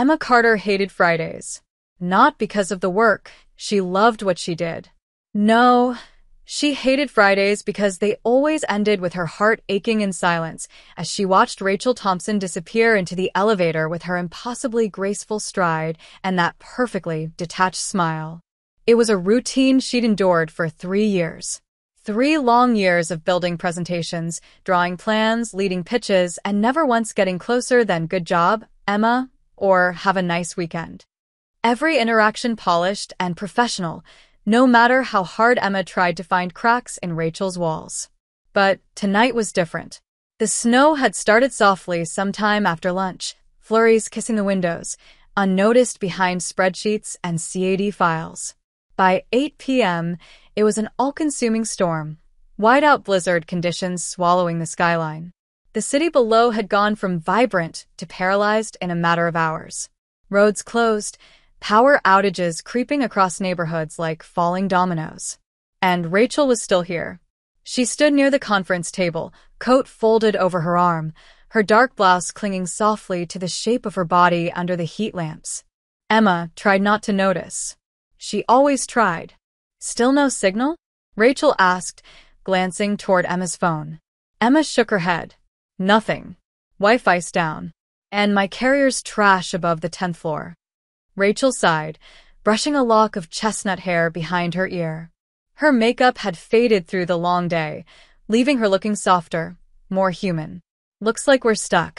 Emma Carter hated Fridays. Not because of the work. She loved what she did. No, she hated Fridays because they always ended with her heart aching in silence as she watched Rachel Thompson disappear into the elevator with her impossibly graceful stride and that perfectly detached smile. It was a routine she'd endured for 3 years. 3 long years of building presentations, drawing plans, leading pitches, and never once getting closer than "good job, Emma," or "have a nice weekend." Every interaction polished and professional, no matter how hard Emma tried to find cracks in Rachel's walls. But tonight was different. The snow had started softly sometime after lunch, flurries kissing the windows, unnoticed behind spreadsheets and CAD files. By 8 p.m., it was an all-consuming storm, whiteout blizzard conditions swallowing the skyline. The city below had gone from vibrant to paralyzed in a matter of hours. Roads closed, power outages creeping across neighborhoods like falling dominoes. And Rachel was still here. She stood near the conference table, coat folded over her arm, her dark blouse clinging softly to the shape of her body under the heat lamps. Emma tried not to notice. She always tried. "Still no signal?" Rachel asked, glancing toward Emma's phone. Emma shook her head. "Nothing. Wi-Fi's down. And my carrier's trash above the 10th floor." Rachel sighed, brushing a lock of chestnut hair behind her ear. Her makeup had faded through the long day, leaving her looking softer, more human. "Looks like we're stuck."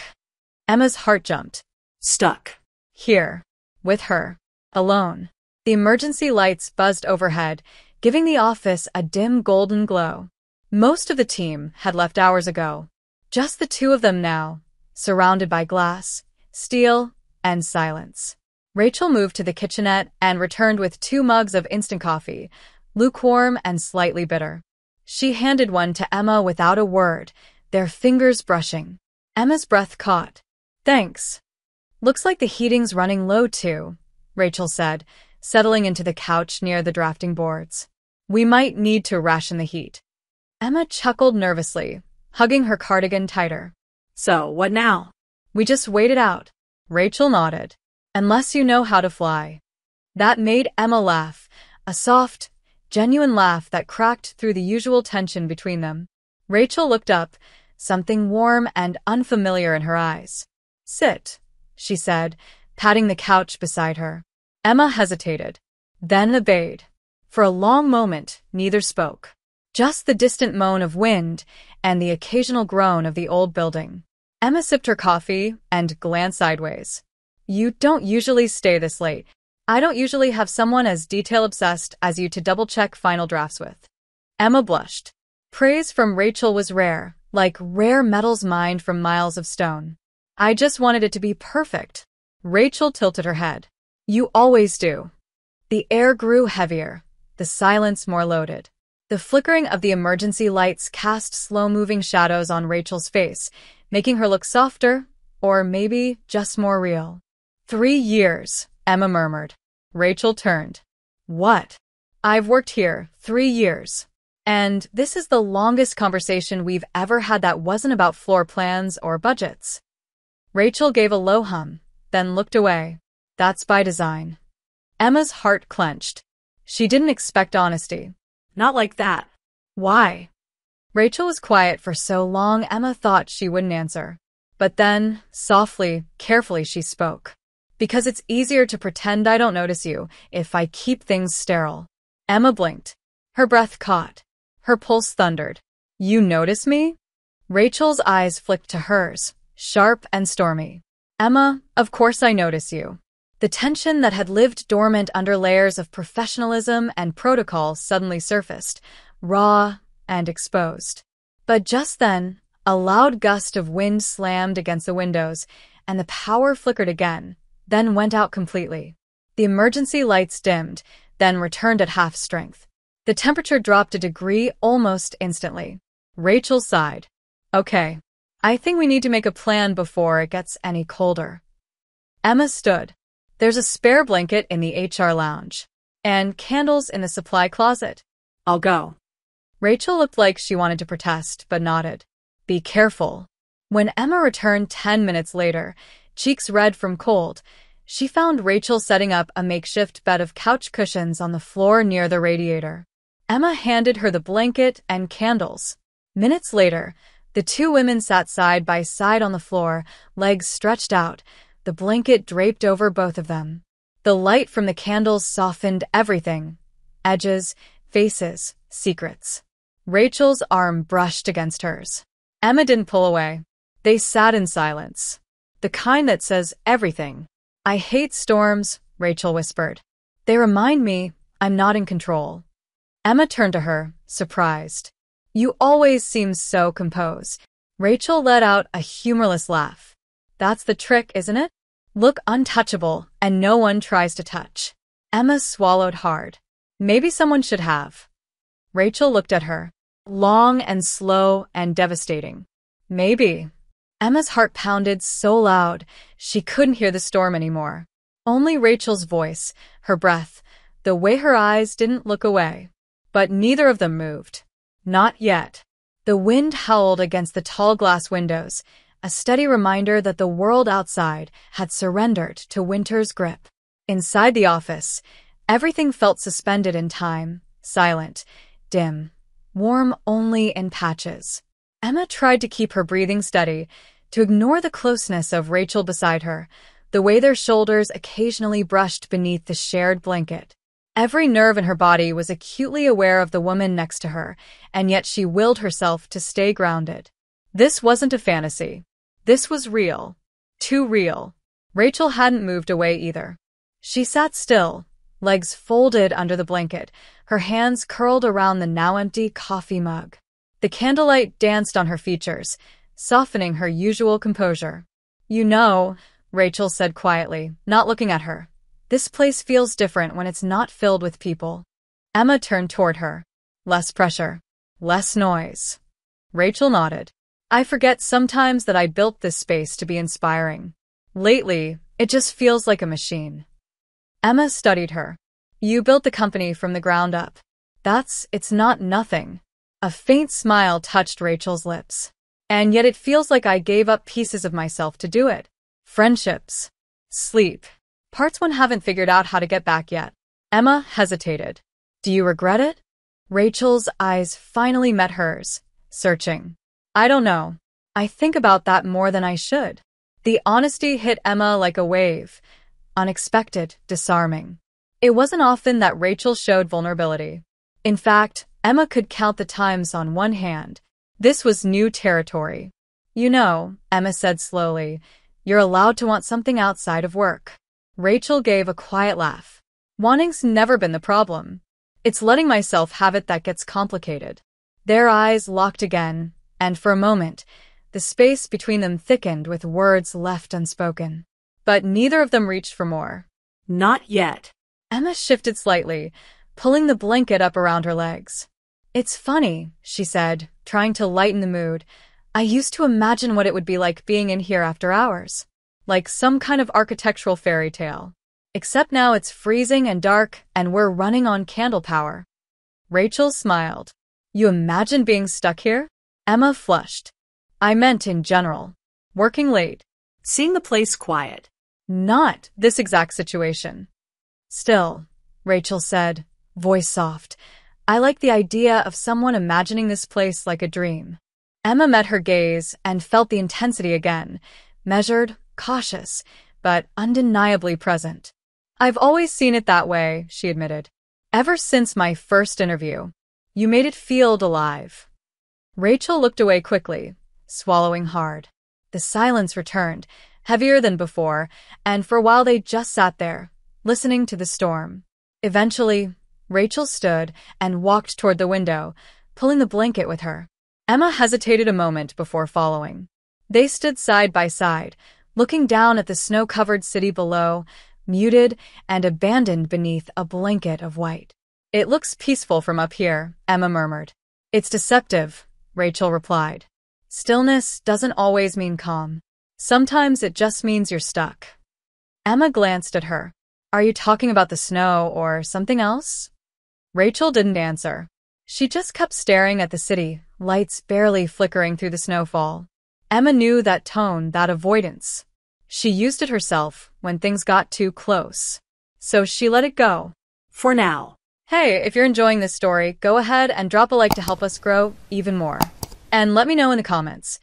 Emma's heart jumped. Stuck. Here. With her. Alone. The emergency lights buzzed overhead, giving the office a dim golden glow. Most of the team had left hours ago. Just the two of them now, surrounded by glass, steel, and silence. Rachel moved to the kitchenette and returned with 2 mugs of instant coffee, lukewarm and slightly bitter. She handed one to Emma without a word, their fingers brushing. Emma's breath caught. "Thanks. Looks like the heating's running low too," Rachel said, settling into the couch near the drafting boards. "We might need to ration the heat." Emma chuckled nervously, hugging her cardigan tighter. "So, what now?" "We just wait it out." Rachel nodded. "Unless you know how to fly." That made Emma laugh, a soft, genuine laugh that cracked through the usual tension between them. Rachel looked up, something warm and unfamiliar in her eyes. "Sit," she said, patting the couch beside her. Emma hesitated, then obeyed. For a long moment, neither spoke. Just the distant moan of wind and the occasional groan of the old building. Emma sipped her coffee and glanced sideways. "You don't usually stay this late. I don't usually have someone as detail-obsessed as you to double-check final drafts with." Emma blushed. Praise from Rachel was rare, like rare metals mined from miles of stone. "I just wanted it to be perfect." Rachel tilted her head. "You always do." The air grew heavier, the silence more loaded. The flickering of the emergency lights cast slow-moving shadows on Rachel's face, making her look softer, or maybe just more real. 3 years, Emma murmured. Rachel turned. "What?" "I've worked here 3 years. And this is the longest conversation we've ever had that wasn't about floor plans or budgets." Rachel gave a low hum, then looked away. "That's by design." Emma's heart clenched. She didn't expect honesty. "Not like that." "Why?" Rachel was quiet for so long Emma thought she wouldn't answer. But then, softly, carefully she spoke. "Because it's easier to pretend I don't notice you if I keep things sterile." Emma blinked. Her breath caught. Her pulse thundered. "You notice me?" Rachel's eyes flicked to hers, sharp and stormy. "Emma, of course I notice you." The tension that had lived dormant under layers of professionalism and protocol suddenly surfaced, raw and exposed. But just then, a loud gust of wind slammed against the windows, and the power flickered again, then went out completely. The emergency lights dimmed, then returned at half strength. The temperature dropped a degree almost instantly. Rachel sighed. "Okay. I think we need to make a plan before it gets any colder." Emma stood. "There's a spare blanket in the HR lounge. And candles in the supply closet." "I'll go." Rachel looked like she wanted to protest, but nodded. "Be careful." When Emma returned 10 minutes later, cheeks red from cold, She found Rachel setting up a makeshift bed of couch cushions on the floor near the radiator. Emma handed her the blanket and candles. Minutes later, the two women sat side by side on the floor, legs stretched out, the blanket draped over both of them. The light from the candles softened everything. Edges, faces, secrets. Rachel's arm brushed against hers. Emma didn't pull away. They sat in silence. The kind that says everything. "I hate storms," Rachel whispered. "They remind me I'm not in control." Emma turned to her, surprised. "You always seem so composed." Rachel let out a humorless laugh. "That's the trick, isn't it? Look untouchable, and no one tries to touch." Emma swallowed hard. "Maybe someone should have." Rachel looked at her. Long and slow and devastating. "Maybe." Emma's heart pounded so loud, she couldn't hear the storm anymore. Only Rachel's voice, her breath, the way her eyes didn't look away. But neither of them moved. Not yet. The wind howled against the tall glass windows, a steady reminder that the world outside had surrendered to winter's grip. Inside the office, everything felt suspended in time, silent, dim, warm only in patches. Emma tried to keep her breathing steady, to ignore the closeness of Rachel beside her, the way their shoulders occasionally brushed beneath the shared blanket. Every nerve in her body was acutely aware of the woman next to her, and yet she willed herself to stay grounded. This wasn't a fantasy. This was real. Too real. Rachel hadn't moved away either. She sat still, legs folded under the blanket, her hands curled around the now-empty coffee mug. The candlelight danced on her features, softening her usual composure. "You know," Rachel said quietly, not looking at her, "this place feels different when it's not filled with people." Emma turned toward her. "Less pressure. Less noise." Rachel nodded. "I forget sometimes that I built this space to be inspiring. Lately, it just feels like a machine." Emma studied her. "You built the company from the ground up. It's not nothing." A faint smile touched Rachel's lips. "And yet it feels like I gave up pieces of myself to do it. Friendships. Sleep. Parts one haven't figured out how to get back yet." Emma hesitated. "Do you regret it?" Rachel's eyes finally met hers, searching. "I don't know. I think about that more than I should." The honesty hit Emma like a wave. Unexpected, disarming. It wasn't often that Rachel showed vulnerability. In fact, Emma could count the times on one hand. This was new territory. "You know," Emma said slowly, "you're allowed to want something outside of work." Rachel gave a quiet laugh. "Wanting's never been the problem. It's letting myself have it that gets complicated." Their eyes locked again, and for a moment, the space between them thickened with words left unspoken. But neither of them reached for more. Not yet. Emma shifted slightly, pulling the blanket up around her legs. "It's funny," she said, trying to lighten the mood. "I used to imagine what it would be like being in here after hours. Like some kind of architectural fairy tale. Except now it's freezing and dark, and we're running on candle power." Rachel smiled. "You imagine being stuck here?" Emma flushed. "I meant in general. Working late. Seeing the place quiet. Not this exact situation." "Still," Rachel said, voice soft, "I like the idea of someone imagining this place like a dream." Emma met her gaze and felt the intensity again, measured, cautious, but undeniably present. "I've always seen it that way," she admitted. "Ever since my first interview. You made it feel alive." Rachel looked away quickly, swallowing hard. The silence returned, heavier than before, and for a while they just sat there, listening to the storm. Eventually, Rachel stood and walked toward the window, pulling the blanket with her. Emma hesitated a moment before following. They stood side by side, looking down at the snow-covered city below, muted and abandoned beneath a blanket of white. "It looks peaceful from up here," Emma murmured. "It's deceptive," Rachel replied. "Stillness doesn't always mean calm. Sometimes it just means you're stuck." Emma glanced at her. "Are you talking about the snow or something else?" Rachel didn't answer. She just kept staring at the city, lights barely flickering through the snowfall. Emma knew that tone, that avoidance. She used it herself when things got too close. So she let it go. For now. Hey, if you're enjoying this story, go ahead and drop a like to help us grow even more. And let me know in the comments,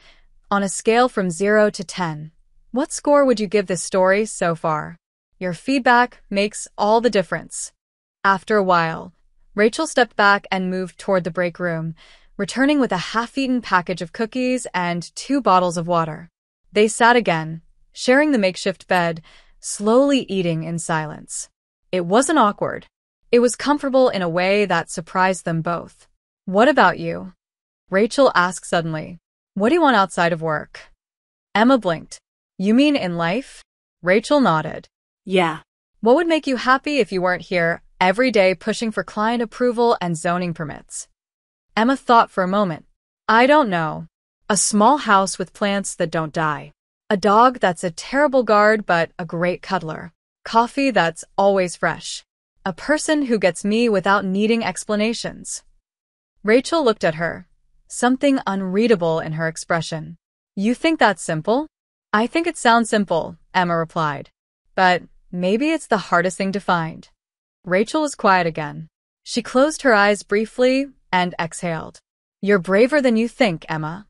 on a scale from 0 to 10, what score would you give this story so far? Your feedback makes all the difference. After a while, Rachel stepped back and moved toward the break room, returning with a half-eaten package of cookies and 2 bottles of water. They sat again, sharing the makeshift bed, slowly eating in silence. It wasn't awkward. It was comfortable in a way that surprised them both. What about you? Rachel asked suddenly. What do you want outside of work? Emma blinked. You mean in life? Rachel nodded. Yeah. What would make you happy if you weren't here every day pushing for client approval and zoning permits? Emma thought for a moment. I don't know. A small house with plants that don't die. A dog that's a terrible guard but a great cuddler. Coffee that's always fresh. A person who gets me without needing explanations. Rachel looked at her, something unreadable in her expression. You think that's simple? I think it sounds simple, Emma replied. But maybe it's the hardest thing to find. Rachel was quiet again. She closed her eyes briefly and exhaled. You're braver than you think, Emma.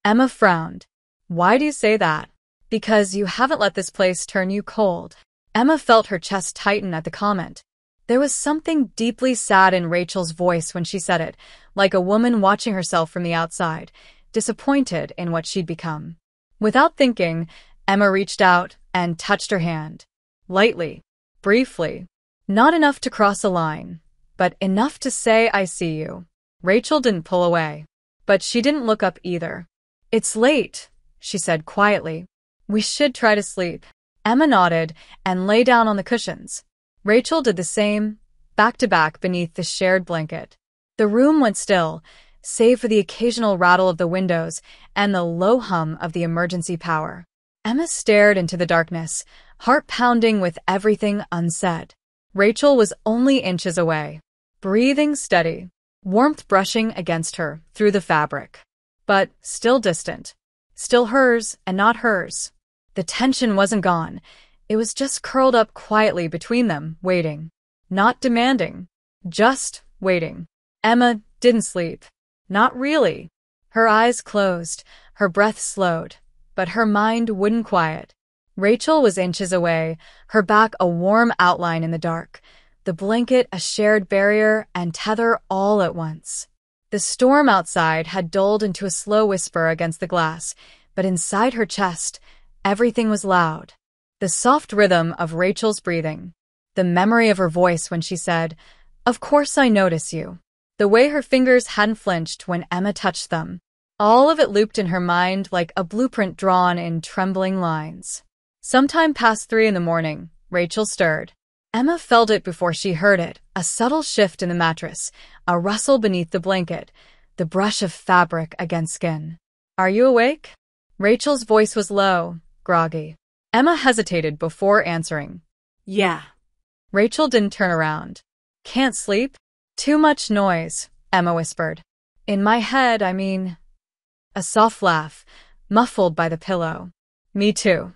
Emma frowned. Why do you say that? Because you haven't let this place turn you cold. Emma felt her chest tighten at the comment. There was something deeply sad in Rachel's voice when she said it, like a woman watching herself from the outside, disappointed in what she'd become. Without thinking, Emma reached out and touched her hand. Lightly, briefly. Not enough to cross a line, but enough to say I see you. Rachel didn't pull away, but she didn't look up either. It's late, she said quietly. We should try to sleep. Emma nodded and lay down on the cushions. Rachel did the same, back to back beneath the shared blanket. The room went still, save for the occasional rattle of the windows and the low hum of the emergency power. Emma stared into the darkness, heart pounding with everything unsaid. Rachel was only inches away, breathing steady, warmth brushing against her through the fabric. But still distant. Still hers and not hers. The tension wasn't gone. It was just curled up quietly between them, waiting. Not demanding. Just waiting. Emma didn't sleep. Not really. Her eyes closed, her breath slowed, but her mind wouldn't quiet. Rachel was inches away, her back a warm outline in the dark, the blanket a shared barrier and tether all at once. The storm outside had dulled into a slow whisper against the glass, but inside her chest, everything was loud. The soft rhythm of Rachel's breathing, the memory of her voice when she said, "Of course I notice you." The way her fingers hadn't flinched when Emma touched them. All of it looped in her mind like a blueprint drawn in trembling lines. Sometime past 3 in the morning, Rachel stirred. Emma felt it before she heard it, a subtle shift in the mattress, a rustle beneath the blanket, the brush of fabric against skin. Are you awake? Rachel's voice was low, groggy. Emma hesitated before answering. Yeah. Rachel didn't turn around. Can't sleep? Too much noise, Emma whispered. In my head, I mean. A soft laugh, muffled by the pillow. Me too.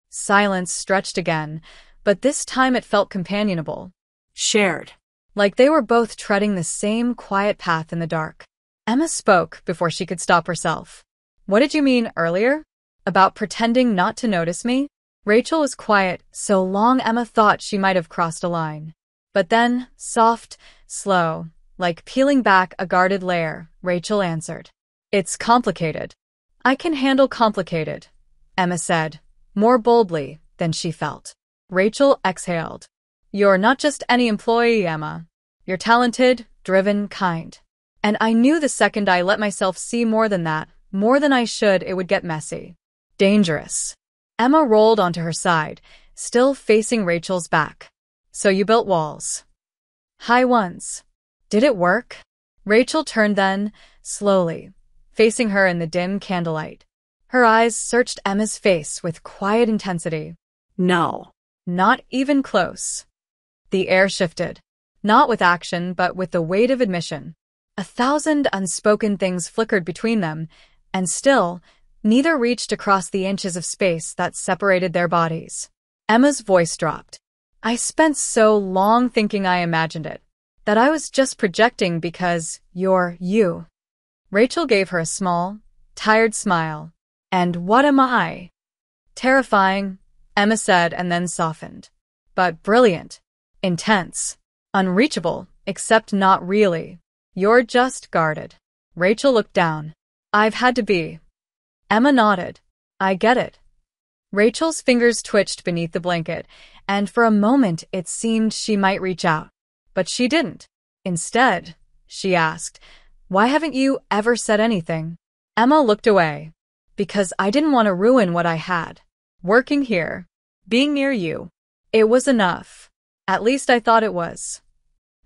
Silence stretched again, but this time it felt companionable. Shared. Like they were both treading the same quiet path in the dark. Emma spoke before she could stop herself. What did you mean earlier? About pretending not to notice me? Rachel was quiet so long Emma thought she might have crossed a line. But then, soft, slow, like peeling back a guarded layer, Rachel answered. It's complicated. I can handle complicated, Emma said, more boldly than she felt. Rachel exhaled. You're not just any employee, Emma. You're talented, driven, kind. And I knew the second I let myself see more than that, more than I should, it would get messy. Dangerous. Emma rolled onto her side, still facing Rachel's back. So you built walls. High ones. Did it work? Rachel turned then, slowly, facing her in the dim candlelight. Her eyes searched Emma's face with quiet intensity. No. Not even close. The air shifted. Not with action, but with the weight of admission. 1,000 unspoken things flickered between them, and still, Neither reached across the inches of space that separated their bodies. Emma's voice dropped. I spent so long thinking I imagined it, that I was just projecting because you're you. Rachel gave her a small, tired smile. And what am I? Terrifying, Emma said and then softened. But brilliant, intense, unreachable, except not really. You're just guarded. Rachel looked down. I've had to be. Emma nodded. I get it. Rachel's fingers twitched beneath the blanket, and for a moment it seemed she might reach out. But she didn't. Instead, she asked, why haven't you ever said anything? Emma looked away. Because I didn't want to ruin what I had. Working here, being near you. It was enough. At least I thought it was.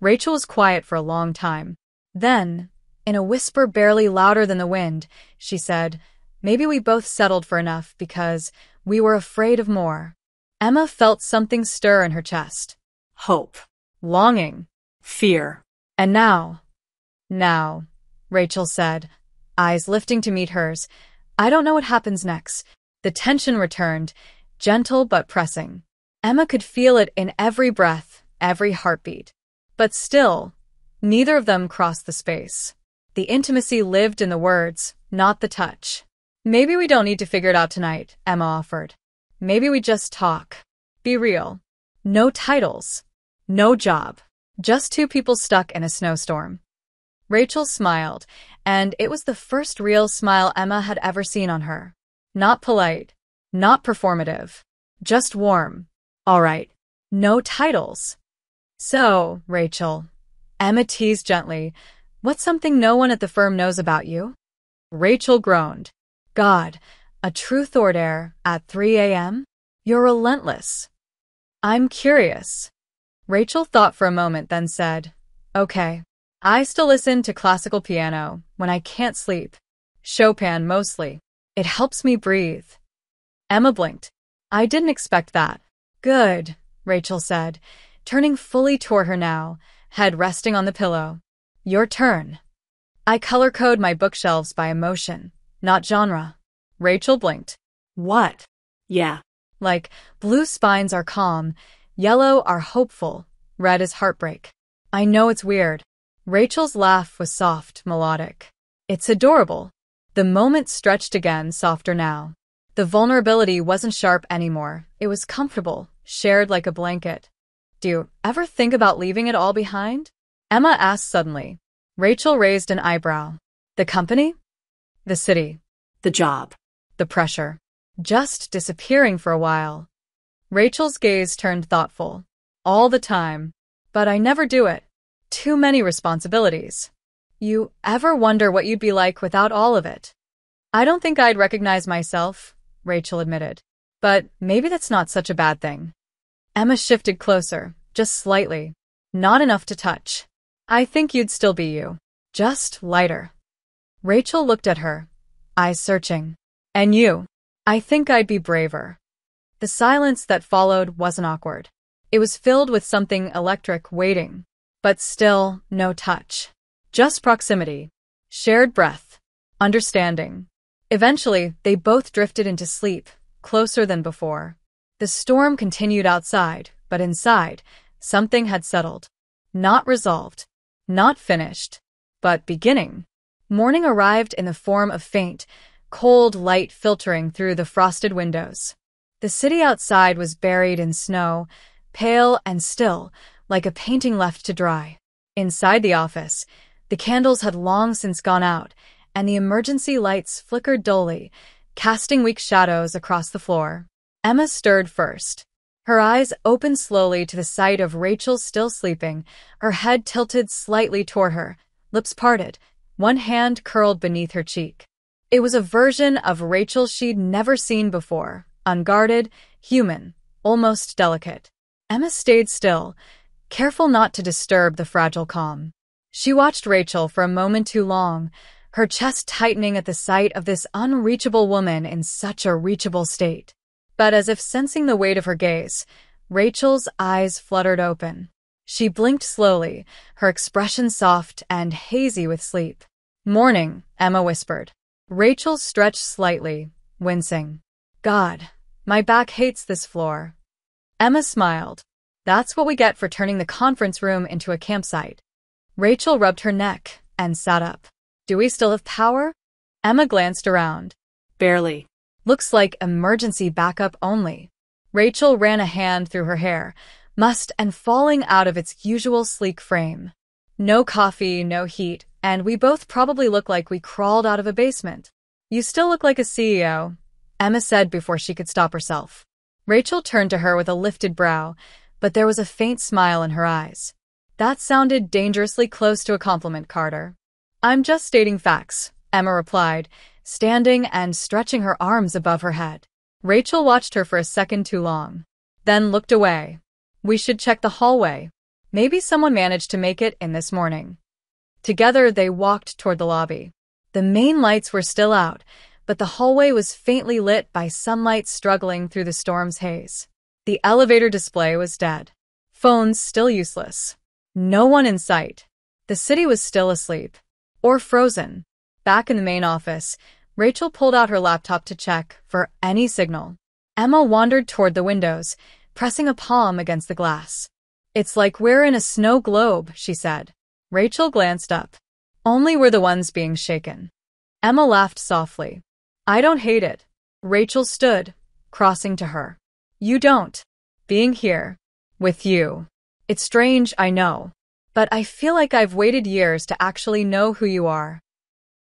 Rachel was quiet for a long time. Then, in a whisper barely louder than the wind, she said, maybe we both settled for enough because we were afraid of more. Emma felt something stir in her chest. Hope. Longing. Fear. And now, Rachel said, eyes lifting to meet hers, I don't know what happens next. The tension returned, gentle but pressing. Emma could feel it in every breath, every heartbeat. But still, neither of them crossed the space. The intimacy lived in the words, not the touch. Maybe we don't need to figure it out tonight, Emma offered. Maybe we just talk. Be real. No titles. No job. Just two people stuck in a snowstorm. Rachel smiled, and it was the first real smile Emma had ever seen on her. Not polite. Not performative. Just warm. All right. No titles. So, Rachel, Emma teased gently, what's something no one at the firm knows about you? Rachel groaned. God, a truth or dare at 3 a.m.? You're relentless. I'm curious. Rachel thought for a moment, then said, okay. I still listen to classical piano when I can't sleep. Chopin mostly. It helps me breathe. Emma blinked. I didn't expect that. Good, Rachel said, turning fully toward her now, head resting on the pillow. Your turn. I color code my bookshelves by emotion, not genre. Rachel blinked. What? Yeah. Like, blue spines are calm, yellow are hopeful, red is heartbreak. I know it's weird. Rachel's laugh was soft, melodic. It's adorable. The moment stretched again, softer now. The vulnerability wasn't sharp anymore. It was comfortable, shared like a blanket. Do you ever think about leaving it all behind? Emma asked suddenly. Rachel raised an eyebrow. The company? The city? The job. The pressure. Just disappearing for a while. Rachel's gaze turned thoughtful. All the time. But I never do it. Too many responsibilities. You ever wonder what you'd be like without all of it? I don't think I'd recognize myself, Rachel admitted. But maybe that's not such a bad thing. Emma shifted closer, just slightly. Not enough to touch. I think you'd still be you. Just lighter. Rachel looked at her, eyes searching. And you? I think I'd be braver. The silence that followed wasn't awkward. It was filled with something electric waiting. But still, no touch. Just proximity. Shared breath. Understanding. Eventually, they both drifted into sleep, closer than before. The storm continued outside, but inside, something had settled. Not resolved. Not finished. But beginning. Morning arrived in the form of faint, cold light filtering through the frosted windows. The city outside was buried in snow, pale and still, like a painting left to dry. Inside the office, the candles had long since gone out, and the emergency lights flickered dully, casting weak shadows across the floor. Emma stirred first. Her eyes opened slowly to the sight of Rachel still sleeping, her head tilted slightly toward her, lips parted, one hand curled beneath her cheek. It was a version of Rachel she'd never seen before, unguarded, human, almost delicate. Emma stayed still, careful not to disturb the fragile calm. She watched Rachel for a moment too long, her chest tightening at the sight of this unreachable woman in such a reachable state. But as if sensing the weight of her gaze, Rachel's eyes fluttered open. She blinked slowly, her expression soft and hazy with sleep. Morning, Emma whispered. Rachel stretched slightly, wincing. God, my back hates this floor. Emma smiled. That's what we get for turning the conference room into a campsite. Rachel rubbed her neck and sat up. Do we still have power? Emma glanced around. Barely. Looks like emergency backup only. Rachel ran a hand through her hair, mussed and falling out of its usual sleek frame. No coffee, no heat, and we both probably look like we crawled out of a basement. You still look like a CEO, Emma said before she could stop herself. Rachel turned to her with a lifted brow, but there was a faint smile in her eyes. That sounded dangerously close to a compliment, Carter. I'm just stating facts, Emma replied, standing and stretching her arms above her head. Rachel watched her for a second too long, then looked away. We should check the hallway. Maybe someone managed to make it in this morning. Together they walked toward the lobby. The main lights were still out, but the hallway was faintly lit by sunlight struggling through the storm's haze. The elevator display was dead. Phones still useless. No one in sight. The city was still asleep. Or frozen. Back in the main office, Rachel pulled out her laptop to check for any signal. Emma wandered toward the windows, pressing a palm against the glass. It's like we're in a snow globe, she said. Rachel glanced up. Only we're the ones being shaken. Emma laughed softly. I don't hate it. Rachel stood, crossing to her. You don't. Being here. With you. It's strange, I know. But I feel like I've waited years to actually know who you are.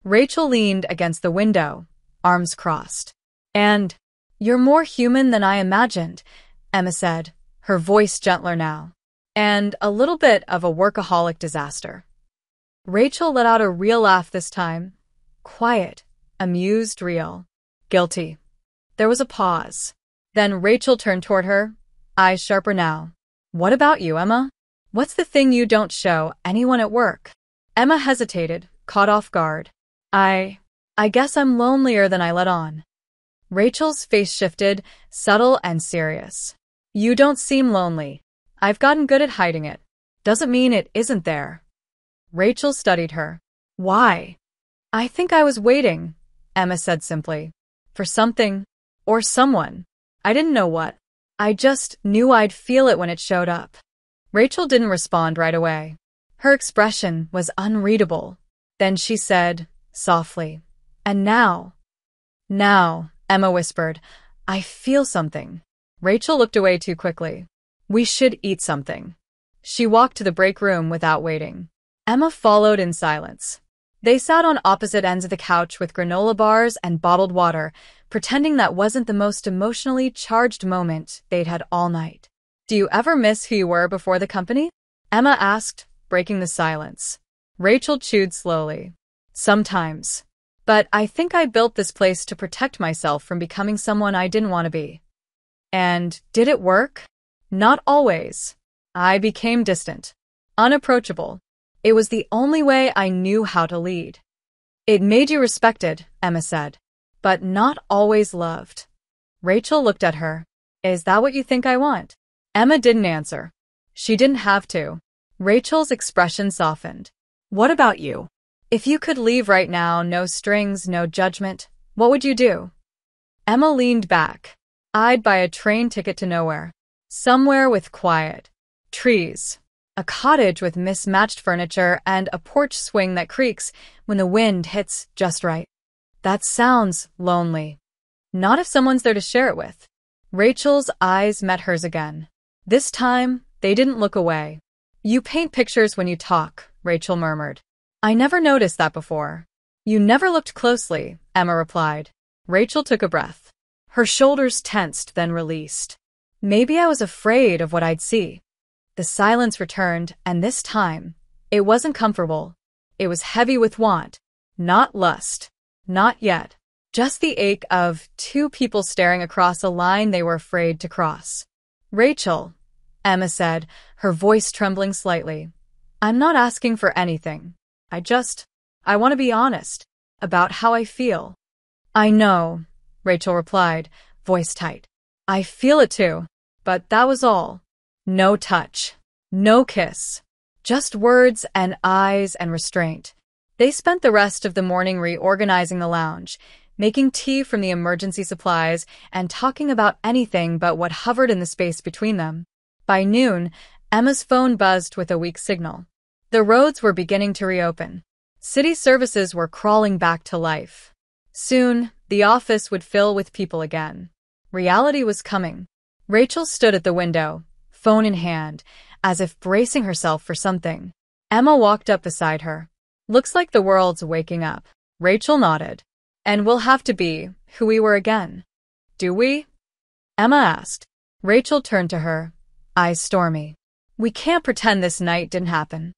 Rachel leaned against the window, arms crossed. And you're more human than I imagined, Emma said, her voice gentler now. And a little bit of a workaholic disaster. Rachel let out a real laugh this time. Quiet, amused, real. Guilty. There was a pause. Then Rachel turned toward her, eyes sharper now. What about you, Emma? What's the thing you don't show anyone at work? Emma hesitated, caught off guard. I guess I'm lonelier than I let on. Rachel's face shifted, subtle and serious. You don't seem lonely. I've gotten good at hiding it. Doesn't mean it isn't there. Rachel studied her. Why? I think I was waiting, Emma said simply. For something. Or someone. I didn't know what. I just knew I'd feel it when it showed up. Rachel didn't respond right away. Her expression was unreadable. Then she said, softly, and now, Emma whispered, I feel something. Rachel looked away too quickly. We should eat something. She walked to the break room without waiting. Emma followed in silence. They sat on opposite ends of the couch with granola bars and bottled water, pretending that wasn't the most emotionally charged moment they'd had all night. Do you ever miss who you were before the company? Emma asked, breaking the silence. Rachel chewed slowly. Sometimes. But I think I built this place to protect myself from becoming someone I didn't want to be. And did it work? Not always. I became distant. Unapproachable. It was the only way I knew how to lead. It made you respected, Emma said. But not always loved. Rachel looked at her. Is that what you think I want? Emma didn't answer. She didn't have to. Rachel's expression softened. What about you? If you could leave right now, no strings, no judgment, what would you do? Emma leaned back. I'd buy a train ticket to nowhere. Somewhere with quiet. Trees. A cottage with mismatched furniture and a porch swing that creaks when the wind hits just right. That sounds lonely. Not if someone's there to share it with. Rachel's eyes met hers again. This time, they didn't look away. You paint pictures when you talk, Rachel murmured. I never noticed that before. You never looked closely, Emma replied. Rachel took a breath. Her shoulders tensed, then released. Maybe I was afraid of what I'd see. The silence returned, and this time, it wasn't comfortable. It was heavy with want. Not lust. Not yet. Just the ache of two people staring across a line they were afraid to cross. Rachel, Emma said, her voice trembling slightly. I'm not asking for anything. I want to be honest about how I feel. I know, Rachel replied, voice tight. I feel it too, but that was all. No touch. No kiss. Just words and eyes and restraint. They spent the rest of the morning reorganizing the lounge, making tea from the emergency supplies and talking about anything but what hovered in the space between them. By noon, Emma's phone buzzed with a weak signal. The roads were beginning to reopen. City services were crawling back to life. Soon, the office would fill with people again. Reality was coming. Rachel stood at the window, phone in hand, as if bracing herself for something. Emma walked up beside her. "Looks like the world's waking up." Rachel nodded. "And we'll have to be who we were again. Do we?" Emma asked. Rachel turned to her, eyes stormy. "We can't pretend this night didn't happen."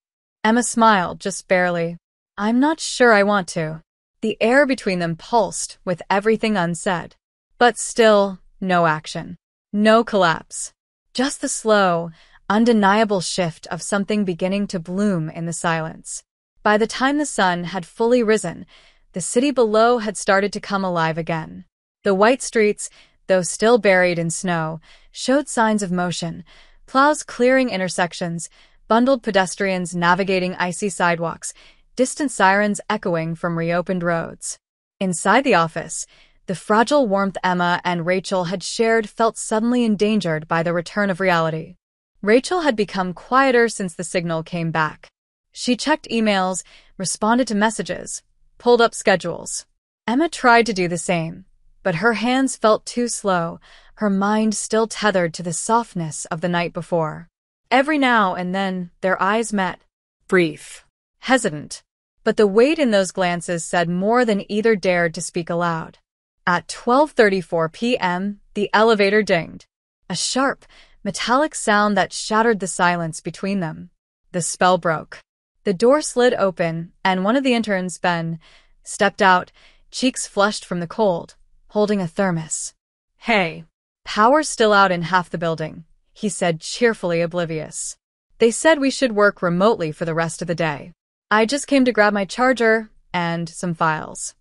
Emma smiled, just barely. "I'm not sure I want to." The air between them pulsed with everything unsaid. But still, no action. No collapse. Just the slow, undeniable shift of something beginning to bloom in the silence. By the time the sun had fully risen, the city below had started to come alive again. The white streets, though still buried in snow, showed signs of motion, plows clearing intersections, bundled pedestrians navigating icy sidewalks, distant sirens echoing from reopened roads. Inside the office, the fragile warmth Emma and Rachel had shared felt suddenly endangered by the return of reality. Rachel had become quieter since the signal came back. She checked emails, responded to messages, pulled up schedules. Emma tried to do the same, but her hands felt too slow, her mind still tethered to the softness of the night before. Every now and then, their eyes met. Brief. Hesitant. But the weight in those glances said more than either dared to speak aloud. At 12:34 p.m., the elevator dinged. A sharp, metallic sound that shattered the silence between them. The spell broke. The door slid open, and one of the interns, Ben, stepped out, cheeks flushed from the cold, holding a thermos. "Hey, power's still out in half the building," he said, cheerfully oblivious. "They said we should work remotely for the rest of the day. I just came to grab my charger and some files."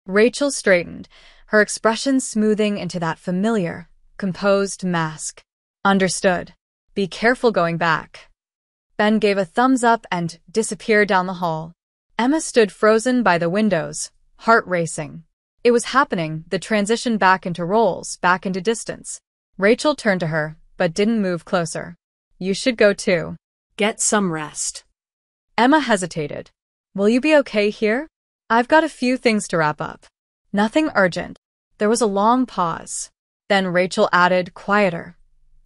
Rachel straightened, her expression smoothing into that familiar, composed mask. "Understood. Be careful going back." Ben gave a thumbs up and disappeared down the hall. Emma stood frozen by the windows, heart racing. It was happening, the transition back into roles, back into distance. Rachel turned to her, but didn't move closer. "You should go too." Get some rest. Emma hesitated. "Will you be okay here? I've got a few things to wrap up." "Nothing urgent." There was a long pause. Then Rachel added, quieter,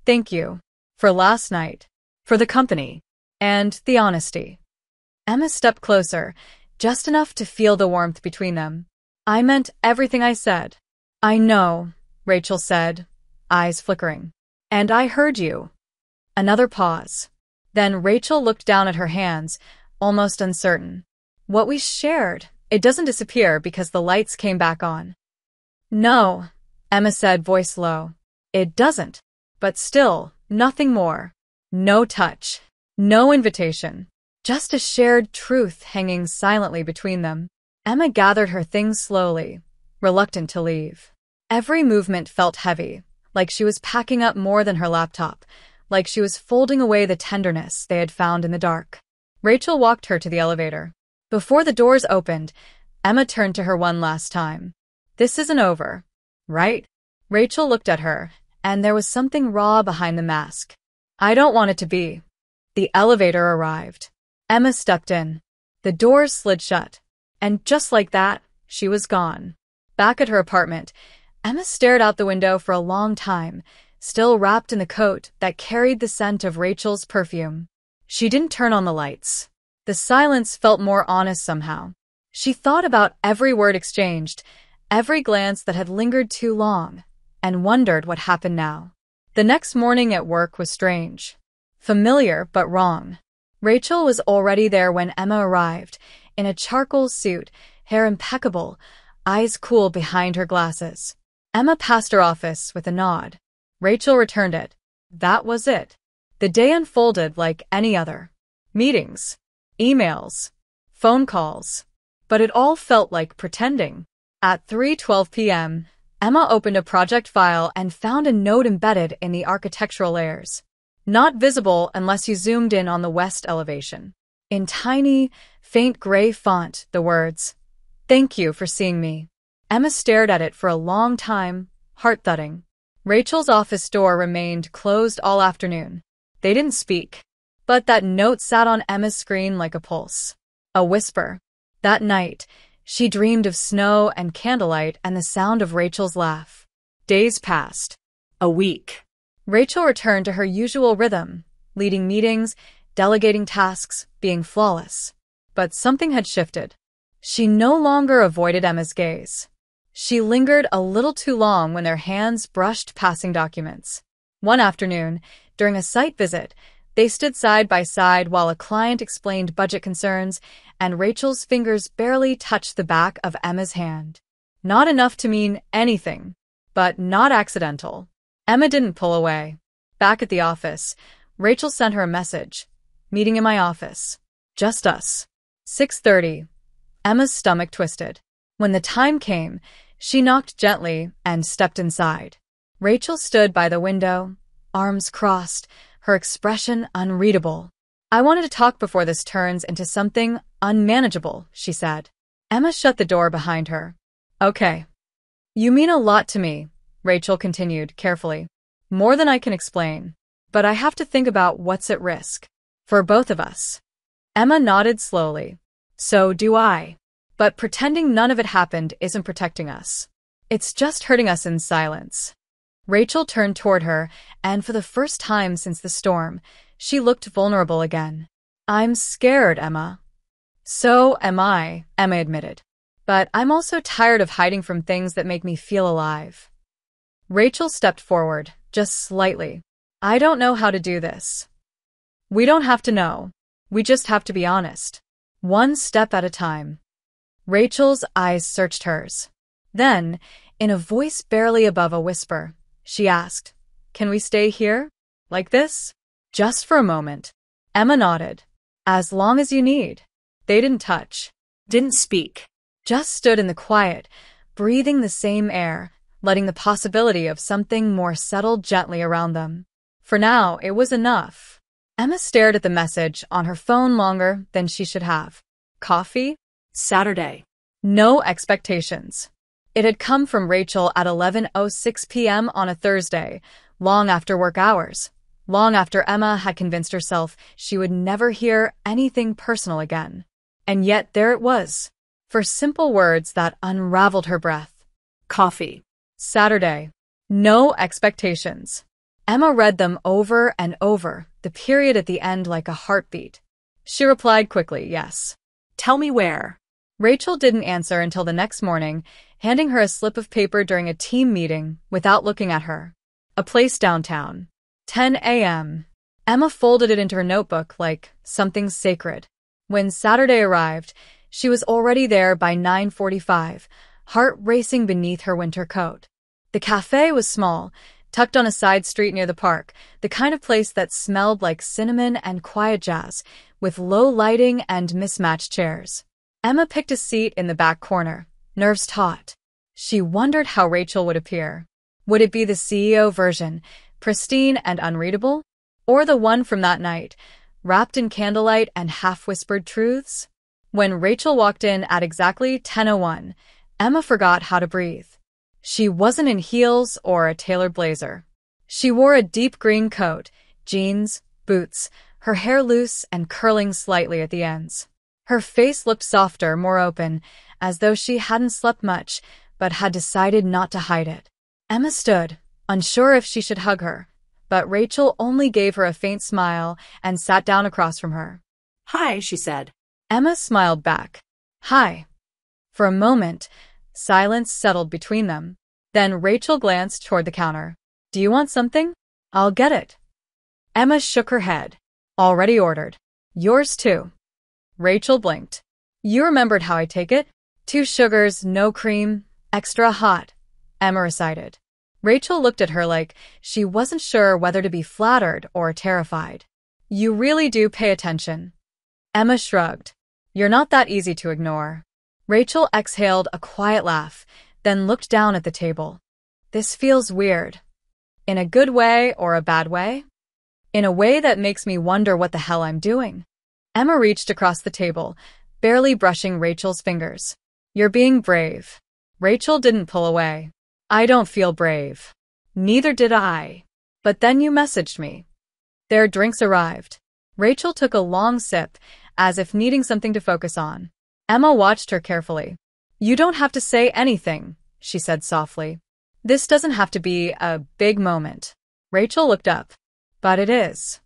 "Thank you. For last night. For the company. And the honesty." Emma stepped closer, just enough to feel the warmth between them. "I meant everything I said." "I know," Rachel said, eyes flickering. "And I heard you." Another pause. Then Rachel looked down at her hands, almost uncertain. "What we shared, it doesn't disappear because the lights came back on." "No," Emma said, voice low. "It doesn't. But still, nothing more. No touch. No invitation. Just a shared truth hanging silently between them." Emma gathered her things slowly, reluctant to leave. Every movement felt heavy, like she was packing up more than her laptop, like she was folding away the tenderness they had found in the dark. Rachel walked her to the elevator. Before the doors opened, Emma turned to her one last time. "This isn't over, right?" Rachel looked at her, and there was something raw behind the mask. "I don't want it to be." The elevator arrived. Emma stepped in. The doors slid shut. And just like that, she was gone. Back at her apartment, Emma stared out the window for a long time, still wrapped in the coat that carried the scent of Rachel's perfume. She didn't turn on the lights. The silence felt more honest somehow. She thought about every word exchanged, every glance that had lingered too long, and wondered what happened now. The next morning at work was strange. Familiar, but wrong. Rachel was already there when Emma arrived, in a charcoal suit, hair impeccable, eyes cool behind her glasses. Emma passed her office with a nod. Rachel returned it. That was it. The day unfolded like any other. Meetings, emails, phone calls. But it all felt like pretending. At 3:12 p.m., Emma opened a project file and found a note embedded in the architectural layers. Not visible unless you zoomed in on the west elevation. In tiny, faint gray font, the words, "Thank you for seeing me." Emma stared at it for a long time, heart-thudding. Rachel's office door remained closed all afternoon. They didn't speak, but that note sat on Emma's screen like a pulse. A whisper. That night, she dreamed of snow and candlelight and the sound of Rachel's laugh. Days passed. A week. Rachel returned to her usual rhythm, leading meetings, delegating tasks, being flawless. But something had shifted. She no longer avoided Emma's gaze. She lingered a little too long when their hands brushed passing documents. One afternoon, during a site visit, they stood side by side while a client explained budget concerns, and Rachel's fingers barely touched the back of Emma's hand. Not enough to mean anything, but not accidental. Emma didn't pull away. Back at the office, Rachel sent her a message. "Meeting in my office. Just us." 6:30. Emma's stomach twisted. When the time came, she knocked gently and stepped inside. Rachel stood by the window, arms crossed, her expression unreadable. "I wanted to talk before this turns into something unmanageable," she said. Emma shut the door behind her. "Okay. You mean a lot to me," Rachel continued carefully. "More than I can explain. But I have to think about what's at risk. For both of us." Emma nodded slowly. "So do I. But pretending none of it happened isn't protecting us. It's just hurting us in silence." Rachel turned toward her, and for the first time since the storm, she looked vulnerable again. "I'm scared, Emma." "So am I," Emma admitted. "But I'm also tired of hiding from things that make me feel alive." Rachel stepped forward, just slightly. "I don't know how to do this." "We don't have to know. We just have to be honest. One step at a time." Rachel's eyes searched hers. Then, in a voice barely above a whisper, she asked, "Can we stay here? Like this? Just for a moment?" Emma nodded. "As long as you need." They didn't touch. Didn't speak. Just stood in the quiet, breathing the same air, letting the possibility of something more settle gently around them. For now, it was enough. Emma stared at the message on her phone longer than she should have. Coffee? Saturday. No expectations. It had come from Rachel at 11:06 p.m. on a Thursday, long after work hours, long after Emma had convinced herself she would never hear anything personal again. And yet there it was, for simple words that unraveled her breath. Coffee. Saturday. No expectations. Emma read them over and over, the period at the end like a heartbeat. She replied quickly, yes. Tell me where. Rachel didn't answer until the next morning, handing her a slip of paper during a team meeting without looking at her. A place downtown. 10 a.m. Emma folded it into her notebook like something sacred. When Saturday arrived, she was already there by 9:45, heart racing beneath her winter coat. The cafe was small, tucked on a side street near the park, the kind of place that smelled like cinnamon and quiet jazz, with low lighting and mismatched chairs. Emma picked a seat in the back corner, nerves taut. She wondered how Rachel would appear. Would it be the CEO version, pristine and unreadable? Or the one from that night, wrapped in candlelight and half-whispered truths? When Rachel walked in at exactly 10:01, Emma forgot how to breathe. She wasn't in heels or a tailored blazer. She wore a deep green coat, jeans, boots, her hair loose and curling slightly at the ends. Her face looked softer, more open, as though she hadn't slept much, but had decided not to hide it. Emma stood, unsure if she should hug her, but Rachel only gave her a faint smile and sat down across from her. Hi, she said. Emma smiled back. Hi. For a moment, silence settled between them. Then Rachel glanced toward the counter. Do you want something? I'll get it. Emma shook her head. Already ordered. Yours too. Rachel blinked. You remembered how I take it? 2 sugars, no cream, extra hot, Emma recited. Rachel looked at her like she wasn't sure whether to be flattered or terrified. You really do pay attention. Emma shrugged. You're not that easy to ignore. Rachel exhaled a quiet laugh, then looked down at the table. This feels weird. In a good way or a bad way? In a way that makes me wonder what the hell I'm doing. Emma reached across the table, barely brushing Rachel's fingers. You're being brave. Rachel didn't pull away. I don't feel brave. Neither did I. But then you messaged me. Their drinks arrived. Rachel took a long sip, as if needing something to focus on. Emma watched her carefully. You don't have to say anything, she said softly. This doesn't have to be a big moment. Rachel looked up. But it is.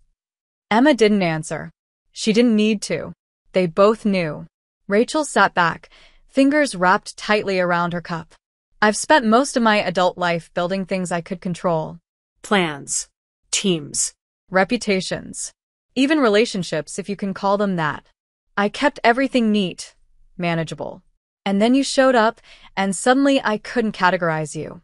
Emma didn't answer. She didn't need to. They both knew. Rachel sat back, fingers wrapped tightly around her cup. I've spent most of my adult life building things I could control. Plans. Teams. Reputations. Even relationships, if you can call them that. I kept everything neat, manageable. And then you showed up, and suddenly I couldn't categorize you.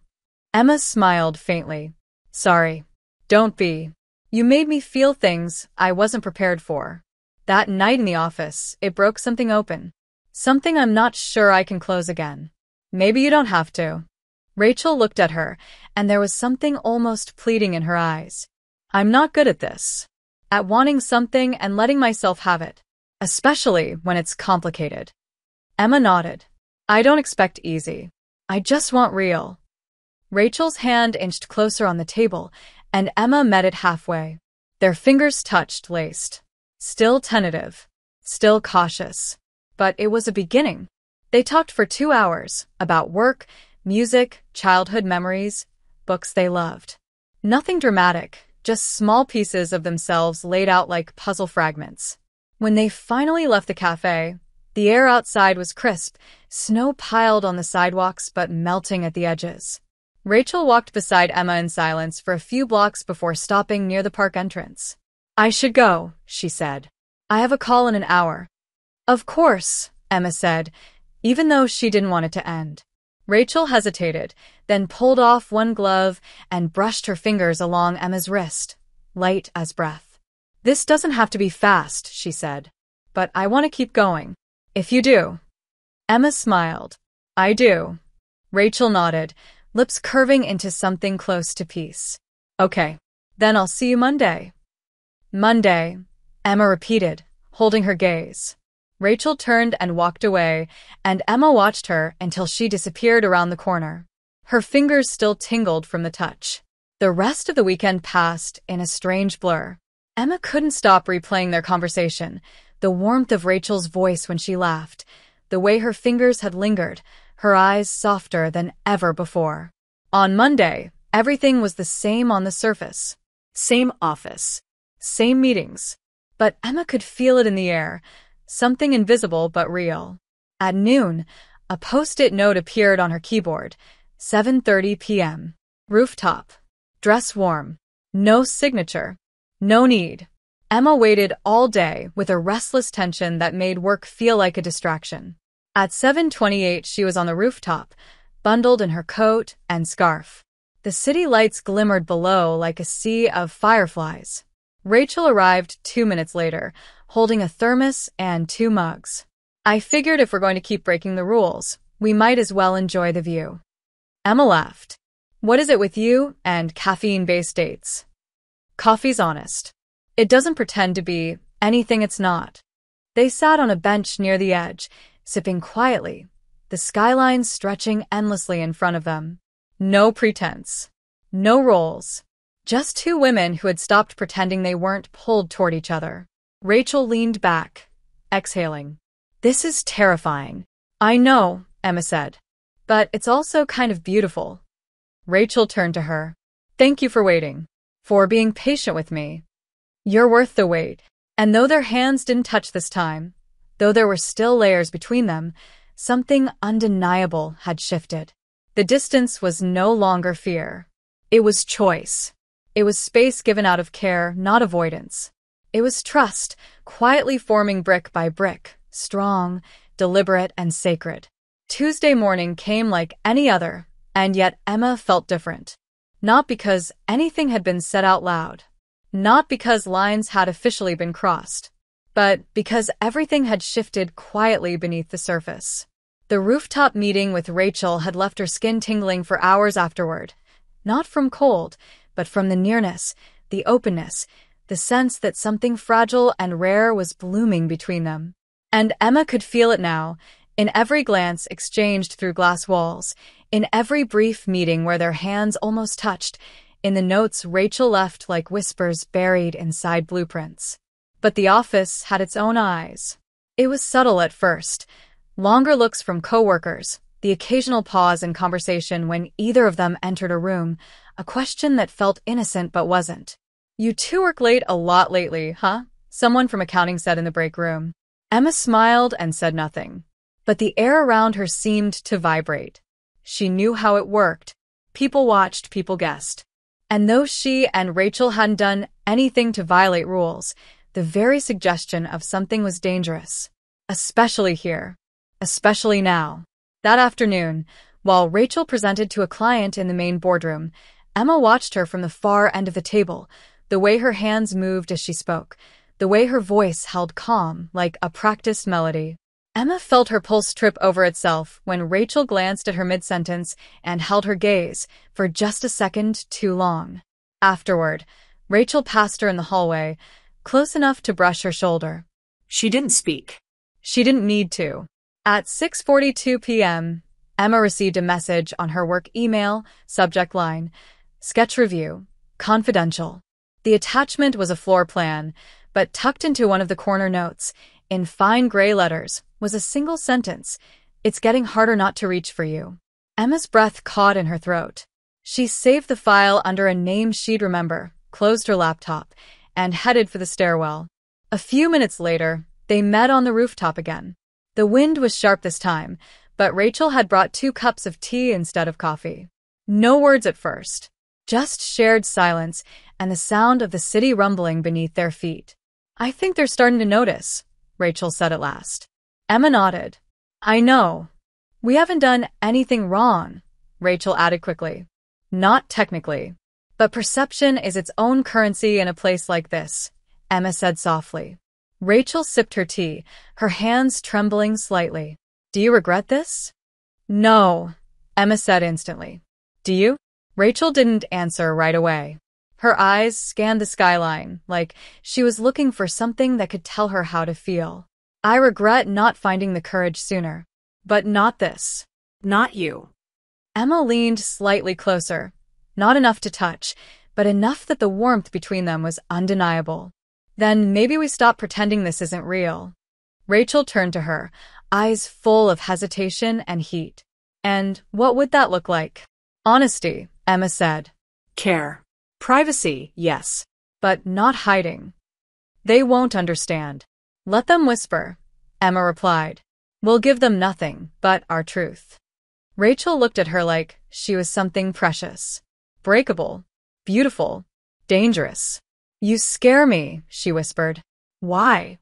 Emma smiled faintly. Sorry. Don't be. You made me feel things I wasn't prepared for. That night in the office, it broke something open. Something I'm not sure I can close again. Maybe you don't have to. Rachel looked at her, and there was something almost pleading in her eyes. I'm not good at this. At wanting something and letting myself have it. Especially when it's complicated. Emma nodded. I don't expect easy. I just want real. Rachel's hand inched closer on the table, and Emma met it halfway. Their fingers touched, laced. Still tentative. Still cautious. But it was a beginning. They talked for 2 hours, about work, music, childhood memories, books they loved. Nothing dramatic, just small pieces of themselves laid out like puzzle fragments. When they finally left the cafe, the air outside was crisp, snow piled on the sidewalks but melting at the edges. Rachel walked beside Emma in silence for a few blocks before stopping near the park entrance. I should go, she said. I have a call in an hour. Of course, Emma said, even though she didn't want it to end. Rachel hesitated, then pulled off one glove and brushed her fingers along Emma's wrist, light as breath. This doesn't have to be fast, she said. But I want to keep going. If you do. Emma smiled. I do. Rachel nodded, lips curving into something close to peace. Okay. Then I'll see you Monday. Monday, Emma repeated, holding her gaze. Rachel turned and walked away, and Emma watched her until she disappeared around the corner. Her fingers still tingled from the touch. The rest of the weekend passed in a strange blur. Emma couldn't stop replaying their conversation, the warmth of Rachel's voice when she laughed, the way her fingers had lingered, her eyes softer than ever before. On Monday, everything was the same on the surface. Same office. Same meetings. But Emma could feel it in the air, something invisible but real. At noon, a post-it note appeared on her keyboard. 7:30 p.m. Rooftop. Dress warm. No signature. No need. Emma waited all day with a restless tension that made work feel like a distraction. At 7:28, she was on the rooftop, bundled in her coat and scarf. The city lights glimmered below like a sea of fireflies. Rachel arrived 2 minutes later, holding a thermos and 2 mugs. I figured if we're going to keep breaking the rules, we might as well enjoy the view. Emma laughed. What is it with you and caffeine-based dates? Coffee's honest. It doesn't pretend to be anything it's not. They sat on a bench near the edge, sipping quietly, the skyline stretching endlessly in front of them. No pretense. No roles. Just 2 women who had stopped pretending they weren't pulled toward each other. Rachel leaned back, exhaling. This is terrifying. I know, Emma said. But it's also kind of beautiful. Rachel turned to her. Thank you for waiting. For being patient with me. You're worth the wait. And though their hands didn't touch this time, though there were still layers between them, something undeniable had shifted. The distance was no longer fear. It was choice. It was space given out of care, not avoidance. It was trust, quietly forming brick by brick, strong, deliberate, and sacred. Tuesday morning came like any other, and yet Emma felt different. Not because anything had been said out loud. Not because lines had officially been crossed. But because everything had shifted quietly beneath the surface. The rooftop meeting with Rachel had left her skin tingling for hours afterward. Not from cold, but from the nearness, the openness, the sense that something fragile and rare was blooming between them. And Emma could feel it now, in every glance exchanged through glass walls, in every brief meeting where their hands almost touched, in the notes Rachel left like whispers buried inside blueprints. But the office had its own eyes. It was subtle at first. Longer looks from coworkers, the occasional pause in conversation when either of them entered a room, a question that felt innocent but wasn't. "You two work late a lot lately, huh?" someone from accounting said in the break room. Emma smiled and said nothing. But the air around her seemed to vibrate. She knew how it worked. People watched, people guessed. And though she and Rachel hadn't done anything to violate rules, the very suggestion of something was dangerous. Especially here. Especially now. That afternoon, while Rachel presented to a client in the main boardroom, Emma watched her from the far end of the table, the way her hands moved as she spoke, the way her voice held calm like a practiced melody. Emma felt her pulse trip over itself when Rachel glanced at her mid-sentence and held her gaze for just a second too long. Afterward, Rachel passed her in the hallway, close enough to brush her shoulder. She didn't speak. She didn't need to. At 6:42 p.m., Emma received a message on her work email, subject line, "Sketch review, confidential." The attachment was a floor plan, but tucked into one of the corner notes, in fine gray letters, was a single sentence: "It's getting harder not to reach for you." Emma's breath caught in her throat. She saved the file under a name she'd remember, closed her laptop, and headed for the stairwell. A few minutes later, they met on the rooftop again. The wind was sharp this time, but Rachel had brought 2 cups of tea instead of coffee. No words at first, just shared silence and the sound of the city rumbling beneath their feet. "I think they're starting to notice," Rachel said at last. Emma nodded. "I know. We haven't done anything wrong," Rachel added quickly. "Not technically. But perception is its own currency in a place like this," Emma said softly. Rachel sipped her tea, her hands trembling slightly. "Do you regret this?" "No," Emma said instantly. "Do you?" Rachel didn't answer right away. Her eyes scanned the skyline, like she was looking for something that could tell her how to feel. "I regret not finding the courage sooner. But not this." Not you. Emma leaned slightly closer. Not enough to touch, but enough that the warmth between them was undeniable. "Then maybe we stop pretending this isn't real." Rachel turned to her, eyes full of hesitation and heat. "And what would that look like?" "Honesty," Emma said. Care. Privacy, yes. "But not hiding." "They won't understand." "Let them whisper," Emma replied. "We'll give them nothing but our truth." Rachel looked at her like she was something precious. Breakable. Beautiful. Dangerous. "You scare me," she whispered. "Why?"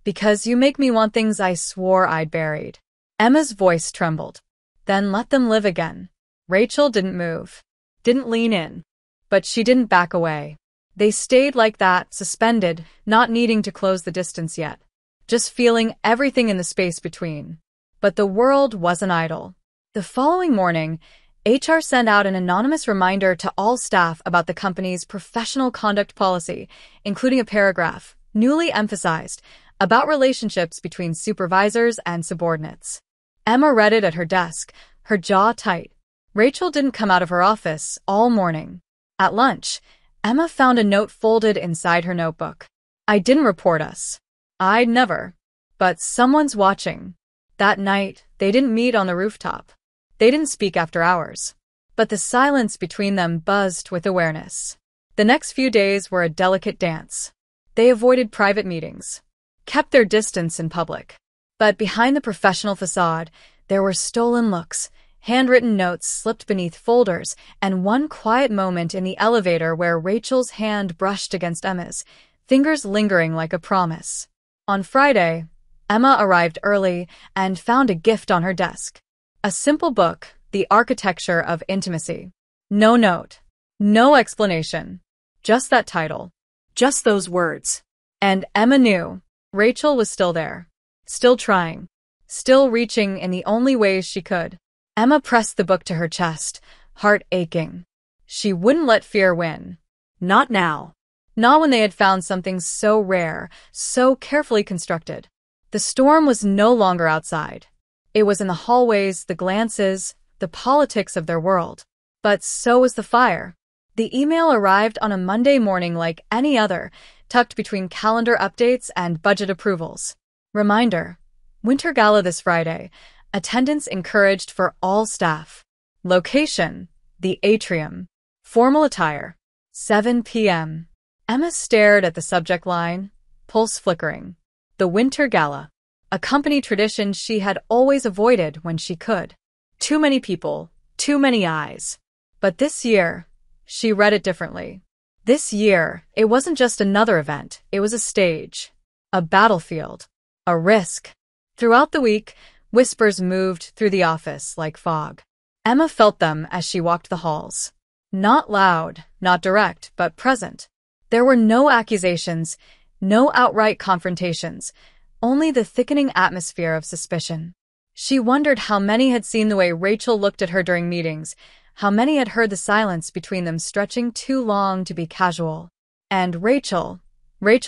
"Because you make me want things I swore I'd buried." Emma's voice trembled. "Then let them live again." Rachel didn't move. Didn't lean in. But she didn't back away. They stayed like that, suspended, not needing to close the distance yet. Just feeling everything in the space between. But the world wasn't idle. The following morning, HR sent out an anonymous reminder to all staff about the company's professional conduct policy, including a paragraph, newly emphasized, about relationships between supervisors and subordinates. Emma read it at her desk, her jaw tight. Rachel didn't come out of her office all morning. At lunch, Emma found a note folded inside her notebook. "I didn't report us. I'd never. But someone's watching." That night, they didn't meet on the rooftop. They didn't speak after hours. But the silence between them buzzed with awareness. The next few days were a delicate dance. They avoided private meetings, kept their distance in public. But behind the professional facade, there were stolen looks, handwritten notes slipped beneath folders, and one quiet moment in the elevator where Rachel's hand brushed against Emma's, fingers lingering like a promise. On Friday, Emma arrived early and found a gift on her desk. A simple book, The Architecture of Intimacy. No note. No explanation. Just that title. Just those words. And Emma knew Rachel was still there. Still trying. Still reaching in the only ways she could. Emma pressed the book to her chest, heart aching. She wouldn't let fear win. Not now. Not when they had found something so rare, so carefully constructed. The storm was no longer outside. It was in the hallways, the glances, the politics of their world. But so was the fire. The email arrived on a Monday morning like any other, tucked between calendar updates and budget approvals. Reminder: Winter Gala this Friday. Attendance encouraged for all staff. Location: the Atrium. Formal attire: 7 p.m. Emma stared at the subject line, pulse flickering. The Winter Gala. A company tradition she had always avoided when she could. Too many people, too many eyes. But this year, she read it differently. This year, it wasn't just another event, it was a stage. A battlefield. A risk. Throughout the week, whispers moved through the office like fog. Emma felt them as she walked the halls. Not loud, not direct, but present. There were no accusations, no outright confrontations, only the thickening atmosphere of suspicion. She wondered how many had seen the way Rachel looked at her during meetings, how many had heard the silence between them stretching too long to be casual. And Rachel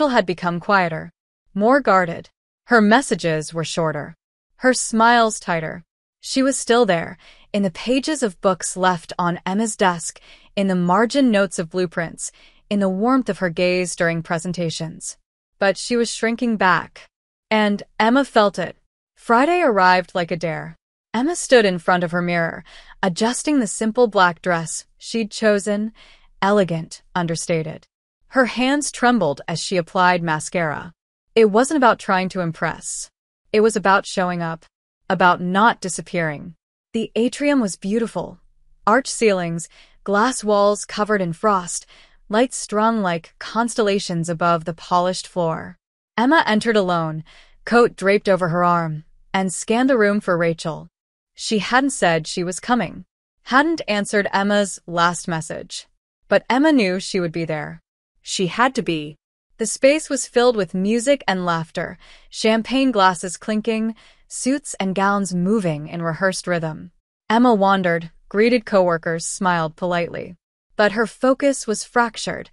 had become quieter, more guarded. Her messages were shorter, her smiles tighter. She was still there, in the pages of books left on Emma's desk, in the margin notes of blueprints, in the warmth of her gaze during presentations. But she was shrinking back. And Emma felt it. Friday arrived like a dare. Emma stood in front of her mirror, adjusting the simple black dress she'd chosen, elegant, understated. Her hands trembled as she applied mascara. It wasn't about trying to impress. It was about showing up, about not disappearing. The atrium was beautiful. Arched ceilings, glass walls covered in frost, lights strung like constellations above the polished floor. Emma entered alone, coat draped over her arm, and scanned the room for Rachel. She hadn't said she was coming, hadn't answered Emma's last message. But Emma knew she would be there. She had to be. The space was filled with music and laughter, champagne glasses clinking, suits and gowns moving in rehearsed rhythm. Emma wandered, greeted coworkers, smiled politely. But her focus was fractured,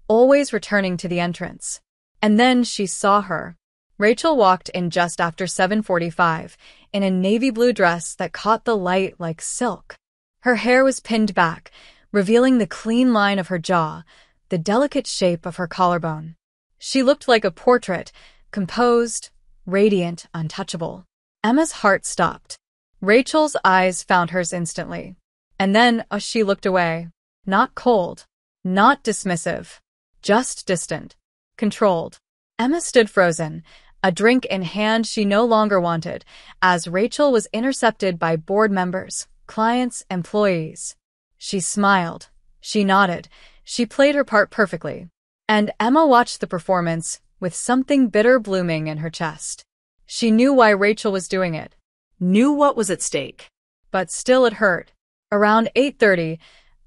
always returning to the entrance. And then she saw her. Rachel walked in just after 7:45, in a navy blue dress that caught the light like silk. Her hair was pinned back, revealing the clean line of her jaw, the delicate shape of her collarbone. She looked like a portrait, composed, radiant, untouchable. Emma's heart stopped. Rachel's eyes found hers instantly. And then she looked away. Not cold, not dismissive, just distant, controlled. Emma stood frozen, a drink in hand she no longer wanted, as Rachel was intercepted by board members, clients, employees. She smiled. She nodded. She played her part perfectly. And Emma watched the performance with something bitter blooming in her chest. She knew why Rachel was doing it, knew what was at stake. But still it hurt. Around 8:30,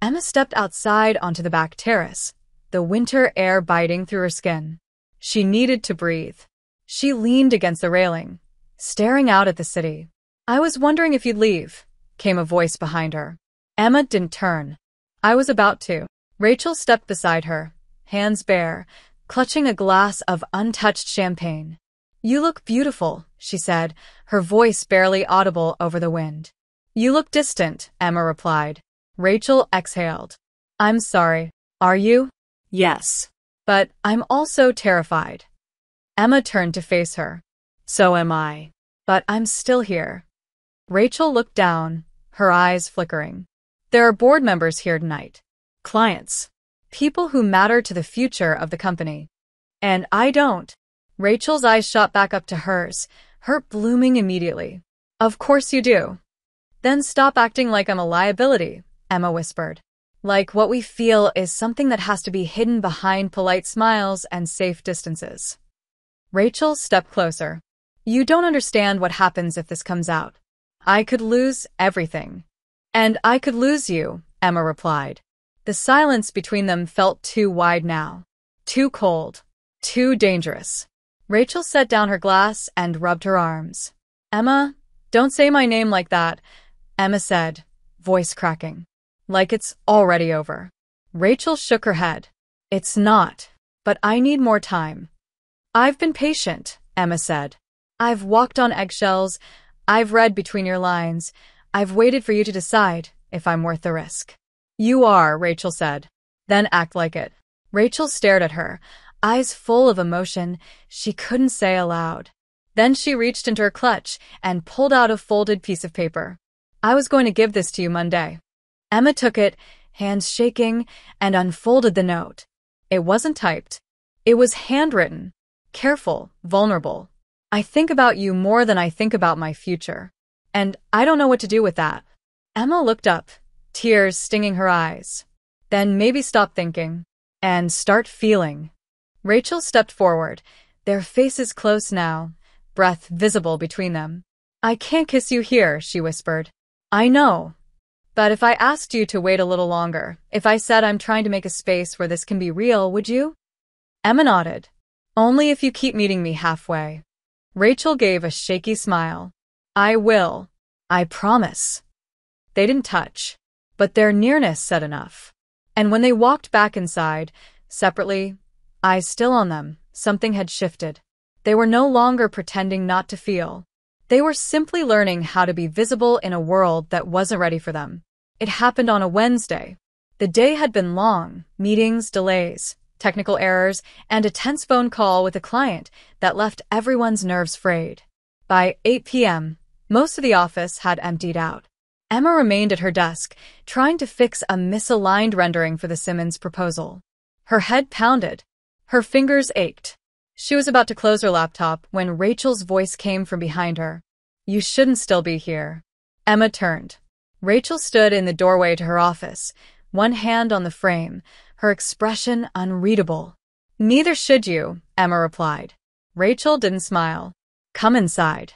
Emma stepped outside onto the back terrace, the winter air biting through her skin. She needed to breathe. She leaned against the railing, staring out at the city. "I was wondering if you'd leave," came a voice behind her. Emma didn't turn. "I was about to." Rachel stepped beside her, hands bare, clutching a glass of untouched champagne. "You look beautiful," she said, her voice barely audible over the wind. "You look distant," Emma replied. Rachel exhaled. "I'm sorry. Are you?" "Yes. But I'm also terrified." Emma turned to face her. "So am I. But I'm still here." Rachel looked down, her eyes flickering. "There are board members here tonight. Clients. People who matter to the future of the company. And I don't." Rachel's eyes shot back up to hers, her blooming immediately. "Of course you do." "Then stop acting like I'm a liability," Emma whispered. "Like what we feel is something that has to be hidden behind polite smiles and safe distances." Rachel stepped closer. "You don't understand what happens if this comes out. I could lose everything." "And I could lose you," Emma replied. The silence between them felt too wide now. Too cold. Too dangerous. Rachel set down her glass and rubbed her arms. "Emma, don't say my name like that," Emma said, voice cracking. "Like it's already over." Rachel shook her head. "It's not." but I need more time. I've been patient, Emma said. I've walked on eggshells. I've read between your lines. I've waited for you to decide if I'm worth the risk. You are, Rachel said. Then act like it. Rachel stared at her, eyes full of emotion she couldn't say aloud. Then she reached into her clutch and pulled out a folded piece of paper. I was going to give this to you Monday. Emma took it, hands shaking, and unfolded the note. It wasn't typed. It was handwritten. Careful, vulnerable. I think about you more than I think about my future. And I don't know what to do with that. Emma looked up, tears stinging her eyes. Then maybe stop thinking and start feeling. Rachel stepped forward, their faces close now, breath visible between them. I can't kiss you here, she whispered. I know. But if I asked you to wait a little longer, if I said I'm trying to make a space where this can be real, would you? Emma nodded. Only if you keep meeting me halfway. Rachel gave a shaky smile. I will. I promise. They didn't touch, but their nearness said enough. And when they walked back inside, separately, eyes still on them, something had shifted. They were no longer pretending not to feel. They were simply learning how to be visible in a world that wasn't ready for them. It happened on a Wednesday. The day had been long, meetings, delays, technical errors, and a tense phone call with a client that left everyone's nerves frayed. By 8 p.m., most of the office had emptied out. Emma remained at her desk, trying to fix a misaligned rendering for the Simmons proposal. Her head pounded. Her fingers ached. She was about to close her laptop when Rachel's voice came from behind her. You shouldn't still be here. Emma turned. Rachel stood in the doorway to her office, one hand on the frame, her expression unreadable. Neither should you, Emma replied. Rachel didn't smile. Come inside.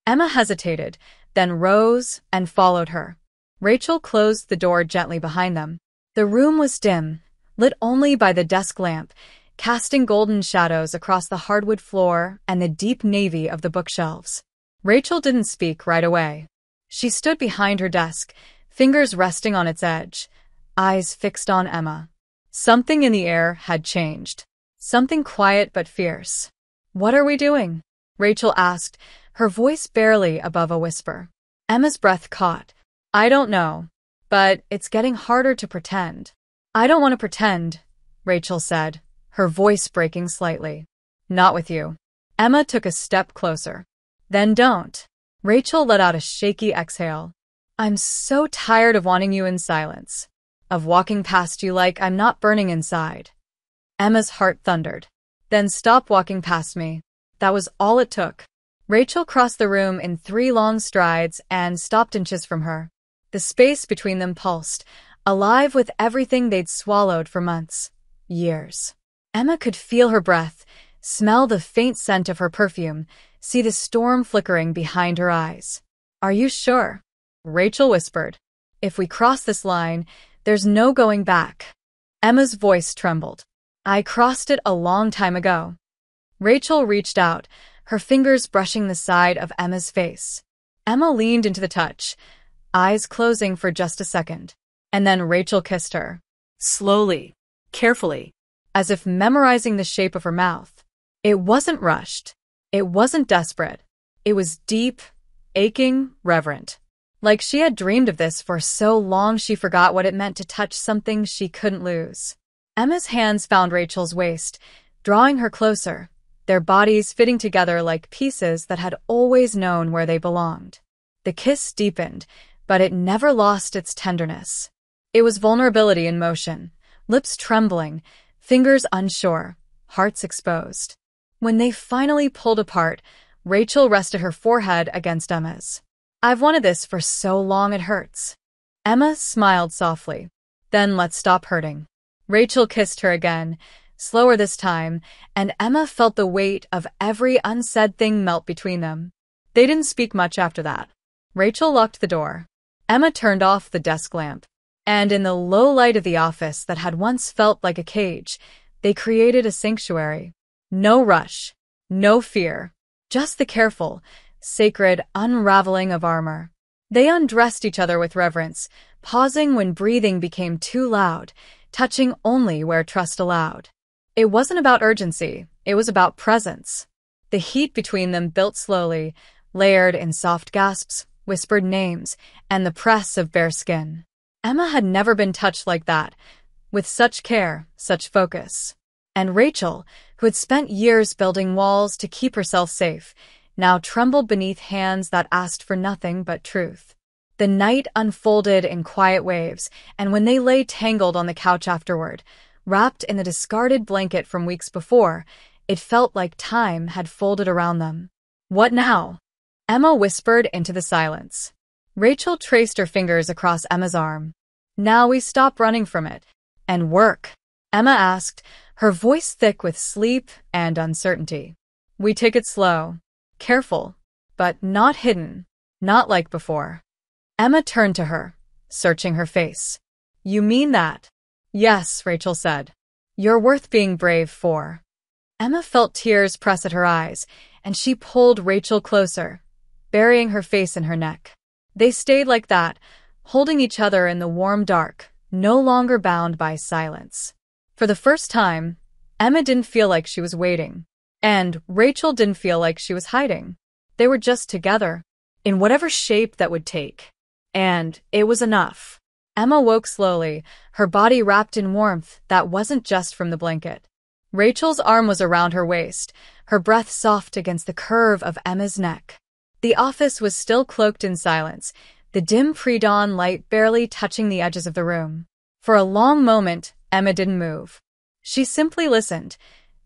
Emma hesitated, then rose and followed her. Rachel closed the door gently behind them. The room was dim, lit only by the desk lamp, casting golden shadows across the hardwood floor and the deep navy of the bookshelves. Rachel didn't speak right away. She stood behind her desk, fingers resting on its edge, eyes fixed on Emma. Something in the air had changed. Something quiet but fierce. What are we doing? Rachel asked, her voice barely above a whisper. Emma's breath caught. I don't know, but it's getting harder to pretend. I don't want to pretend, Rachel said, her voice breaking slightly. Not with you. Emma took a step closer. Then don't. Rachel let out a shaky exhale. I'm so tired of wanting you in silence, of walking past you like I'm not burning inside. Emma's heart thundered. Then stop walking past me. That was all it took. Rachel crossed the room in 3 long strides and stopped inches from her. The space between them pulsed, alive with everything they'd swallowed for months, years. Emma could feel her breath, smell the faint scent of her perfume, see the storm flickering behind her eyes. Are you sure? Rachel whispered. If we cross this line, there's no going back. Emma's voice trembled. I crossed it a long time ago. Rachel reached out, her fingers brushing the side of Emma's face. Emma leaned into the touch, eyes closing for just a second. And then Rachel kissed her. Slowly, carefully, as if memorizing the shape of her mouth. It wasn't rushed. It wasn't desperate. It was deep, aching, reverent. Like she had dreamed of this for so long she forgot what it meant to touch something she couldn't lose. Emma's hands found Rachel's waist, drawing her closer, their bodies fitting together like pieces that had always known where they belonged. The kiss deepened, but it never lost its tenderness. It was vulnerability in motion, lips trembling, fingers unsure, hearts exposed. When they finally pulled apart, Rachel rested her forehead against Emma's. I've wanted this for so long it hurts. Emma smiled softly. Then let's stop hurting. Rachel kissed her again, slower this time, and Emma felt the weight of every unsaid thing melt between them. They didn't speak much after that. Rachel locked the door. Emma turned off the desk lamp. And in the low light of the office that had once felt like a cage, they created a sanctuary. No rush, no fear, just the careful, sacred unraveling of armor. They undressed each other with reverence, pausing when breathing became too loud, touching only where trust allowed. It wasn't about urgency, it was about presence. The heat between them built slowly, layered in soft gasps, whispered names, and the press of bare skin. Emma had never been touched like that, with such care, such focus. And Rachel, who had spent years building walls to keep herself safe, now trembled beneath hands that asked for nothing but truth. The night unfolded in quiet waves, and when they lay tangled on the couch afterward, wrapped in the discarded blanket from weeks before, it felt like time had folded around them. "What now?" Emma whispered into the silence. Rachel traced her fingers across Emma's arm. "Now we stop running from it. And work," Emma asked, her voice thick with sleep and uncertainty. "We take it slow. Careful, but not hidden. Not like before." Emma turned to her, searching her face. "You mean that?" "Yes," Rachel said. "You're worth being brave for." Emma felt tears press at her eyes, and she pulled Rachel closer, burying her face in her neck. They stayed like that, holding each other in the warm dark, no longer bound by silence. For the first time, Emma didn't feel like she was waiting, and Rachel didn't feel like she was hiding. They were just together, in whatever shape that would take. And it was enough. Emma woke slowly, her body wrapped in warmth that wasn't just from the blanket. Rachel's arm was around her waist, her breath soft against the curve of Emma's neck. The office was still cloaked in silence, the dim pre-dawn light barely touching the edges of the room. For a long moment, Emma didn't move. She simply listened,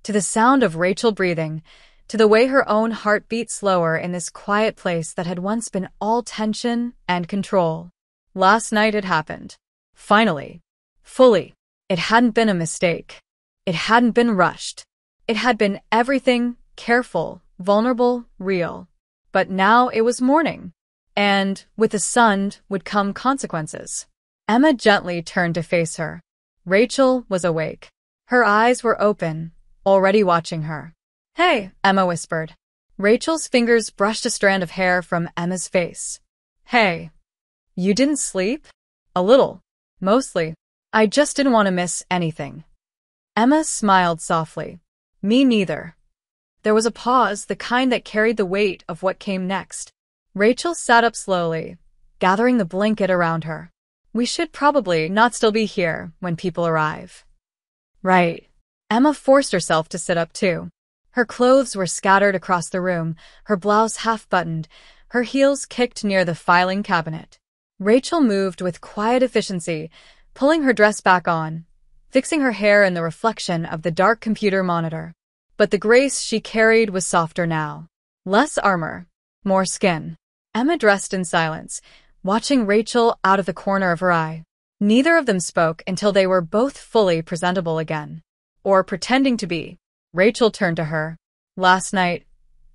to the sound of Rachel breathing, to the way her own heart beat slower in this quiet place that had once been all tension and control. Last night it happened. Finally. Fully. It hadn't been a mistake. It hadn't been rushed. It had been everything, careful, vulnerable, real. But now it was morning. And with the sun would come consequences. Emma gently turned to face her. Rachel was awake. Her eyes were open, already watching her. "Hey," Emma whispered. Rachel's fingers brushed a strand of hair from Emma's face. "Hey. You didn't sleep?" "A little. Mostly. I just didn't want to miss anything." Emma smiled softly. "Me neither." There was a pause, the kind that carried the weight of what came next. Rachel sat up slowly, gathering the blanket around her. "We should probably not still be here when people arrive." "Right." Emma forced herself to sit up too. Her clothes were scattered across the room, her blouse half-buttoned, her heels kicked near the filing cabinet. Rachel moved with quiet efficiency, pulling her dress back on, fixing her hair in the reflection of the dark computer monitor. But the grace she carried was softer now. Less armor, more skin. Emma dressed in silence, watching Rachel out of the corner of her eye. Neither of them spoke until they were both fully presentable again. Or pretending to be. Rachel turned to her. "Last night,"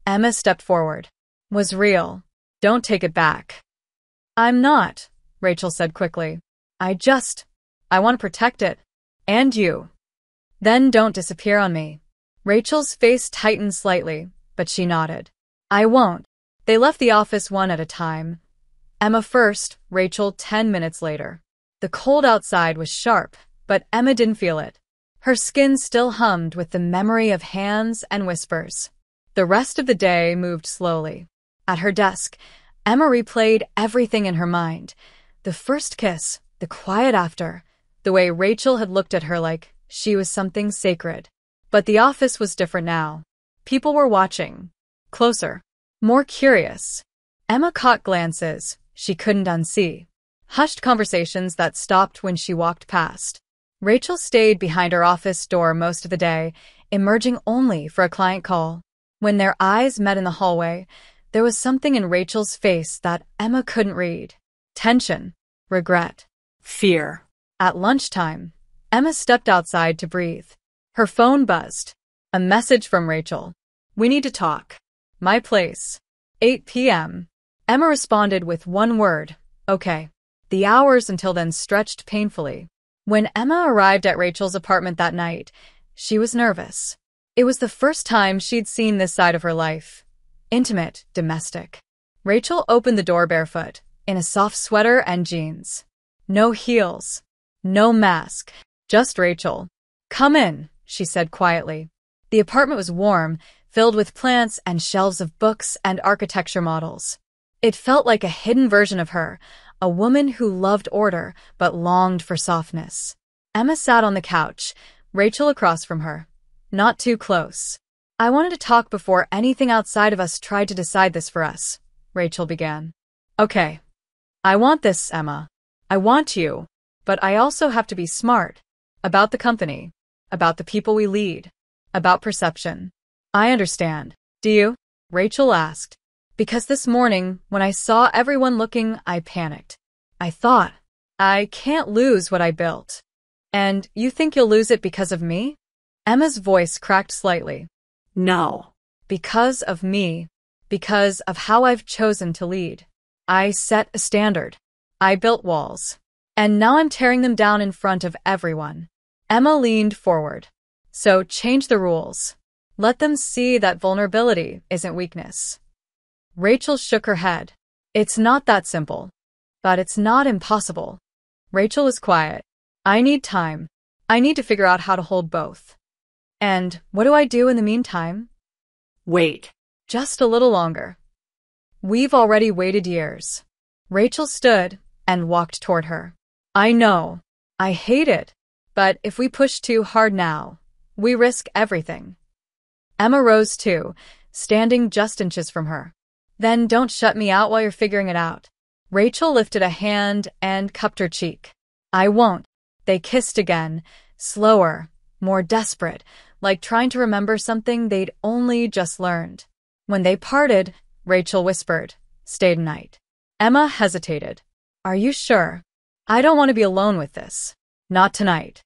Emma stepped forward, "was real. Don't take it back." "I'm not," Rachel said quickly. I want to protect it. And you. Then don't disappear on me." Rachel's face tightened slightly, but she nodded. "I won't." They left the office one at a time. Emma first, Rachel 10 minutes later. The cold outside was sharp, but Emma didn't feel it. Her skin still hummed with the memory of hands and whispers. The rest of the day moved slowly. At her desk, Emma replayed everything in her mind. The first kiss, the quiet after, the way Rachel had looked at her like she was something sacred. But the office was different now. People were watching. Closer. More curious. Emma caught glances she couldn't unsee. Hushed conversations that stopped when she walked past. Rachel stayed behind her office door most of the day, emerging only for a client call. When their eyes met in the hallway, there was something in Rachel's face that Emma couldn't read. Tension. Regret. Fear. At lunchtime, Emma stepped outside to breathe. Her phone buzzed. A message from Rachel. "We need to talk. My place. 8 p.m. Emma responded with one word. Okay. The hours until then stretched painfully. When Emma arrived at Rachel's apartment that night, she was nervous. It was the first time she'd seen this side of her life. Intimate, domestic. Rachel opened the door barefoot, in a soft sweater and jeans. No heels. No mask. Just Rachel. "Come in," she said quietly. The apartment was warm, filled with plants and shelves of books and architecture models. It felt like a hidden version of her, a woman who loved order but longed for softness. Emma sat on the couch, Rachel across from her. Not too close. I wanted to talk before anything outside of us tried to decide this for us, Rachel began. Okay. I want this, Emma. I want you. But I also have to be smart. About the company. About the people we lead. About perception. I understand. Do you? Rachel asked. Because this morning, when I saw everyone looking, I panicked. I thought, I can't lose what I built. And you think you'll lose it because of me? Emma's voice cracked slightly. No. Because of me. Because of how I've chosen to lead. I set a standard. I built walls. And now I'm tearing them down in front of everyone. Emma leaned forward. So change the rules. Let them see that vulnerability isn't weakness. Rachel shook her head. It's not that simple. But it's not impossible. Rachel was quiet. I need time. I need to figure out how to hold both. And what do I do in the meantime? Wait. Just a little longer. We've already waited years. Rachel stood and walked toward her. I know. I hate it. But if we push too hard now, we risk everything. Emma rose too, standing just inches from her. Then don't shut me out while you're figuring it out. Rachel lifted a hand and cupped her cheek. I won't. They kissed again, slower, more desperate, like trying to remember something they'd only just learned. When they parted, Rachel whispered, Stay tonight. Emma hesitated. Are you sure? I don't want to be alone with this. Not tonight.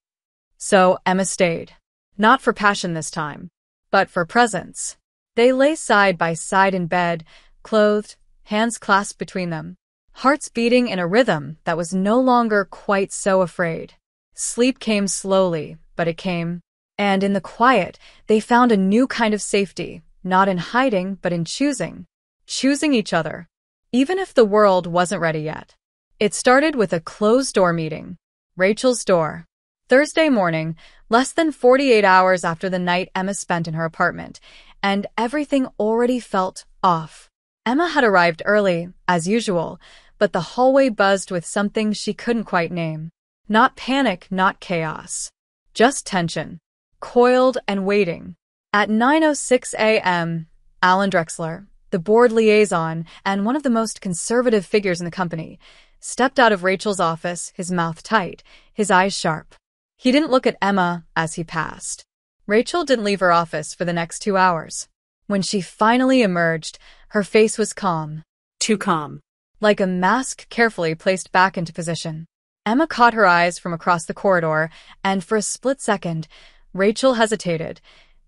So Emma stayed. Not for passion this time, but for presence. They lay side by side in bed, clothed, hands clasped between them, hearts beating in a rhythm that was no longer quite so afraid. Sleep came slowly, but it came. And in the quiet, they found a new kind of safety, not in hiding, but in choosing. Choosing each other. Even if the world wasn't ready yet. It started with a closed-door meeting. Rachel's door. Thursday morning, less than 48 hours after the night Emma spent in her apartment, and everything already felt off. Emma had arrived early, as usual, but the hallway buzzed with something she couldn't quite name. Not panic, not chaos. Just tension. Coiled and waiting. At 9:06 a.m., Alan Drexler, the board liaison and one of the most conservative figures in the company, stepped out of Rachel's office, his mouth tight, his eyes sharp. He didn't look at Emma as he passed. Rachel didn't leave her office for the next 2 hours. When she finally emerged, her face was calm. Too calm. Like a mask carefully placed back into position. Emma caught her eyes from across the corridor, and for a split second, Rachel hesitated,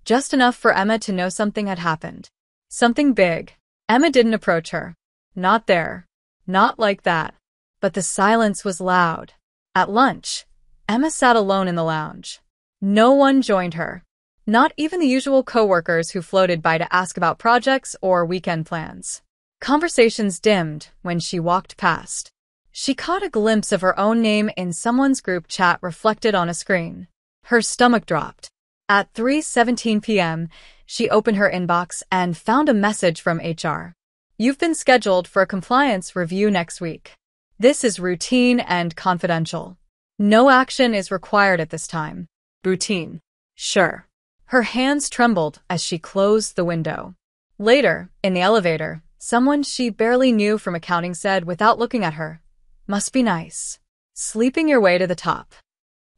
just enough for Emma to know something had happened. Something big. Emma didn't approach her. Not there. Not like that. But the silence was loud. At lunch, Emma sat alone in the lounge. No one joined her. Not even the usual coworkers who floated by to ask about projects or weekend plans. Conversations dimmed when she walked past. She caught a glimpse of her own name in someone's group chat reflected on a screen. Her stomach dropped. At 3:17 p.m., she opened her inbox and found a message from HR. You've been scheduled for a compliance review next week. This is routine and confidential. No action is required at this time. Routine. Sure. Her hands trembled as she closed the window. Later, in the elevator, someone she barely knew from accounting said without looking at her, Must be nice. Sleeping your way to the top.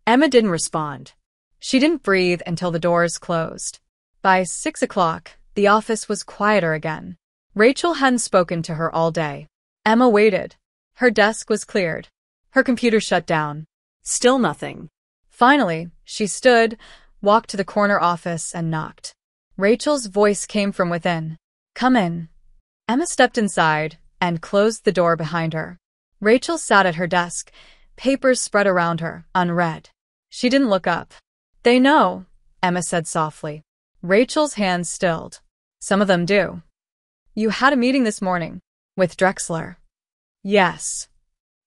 Emma didn't respond. She didn't breathe until the doors closed. By 6 o'clock, the office was quieter again. Rachel hadn't spoken to her all day. Emma waited. Her desk was cleared. Her computer shut down. Still nothing. Finally, she stood, walked to the corner office, and knocked. Rachel's voice came from within. Come in. Emma stepped inside and closed the door behind her. Rachel sat at her desk, papers spread around her, unread. She didn't look up. They know, Emma said softly. Rachel's hands stilled. Some of them do. You had a meeting this morning. With Drexler. Yes.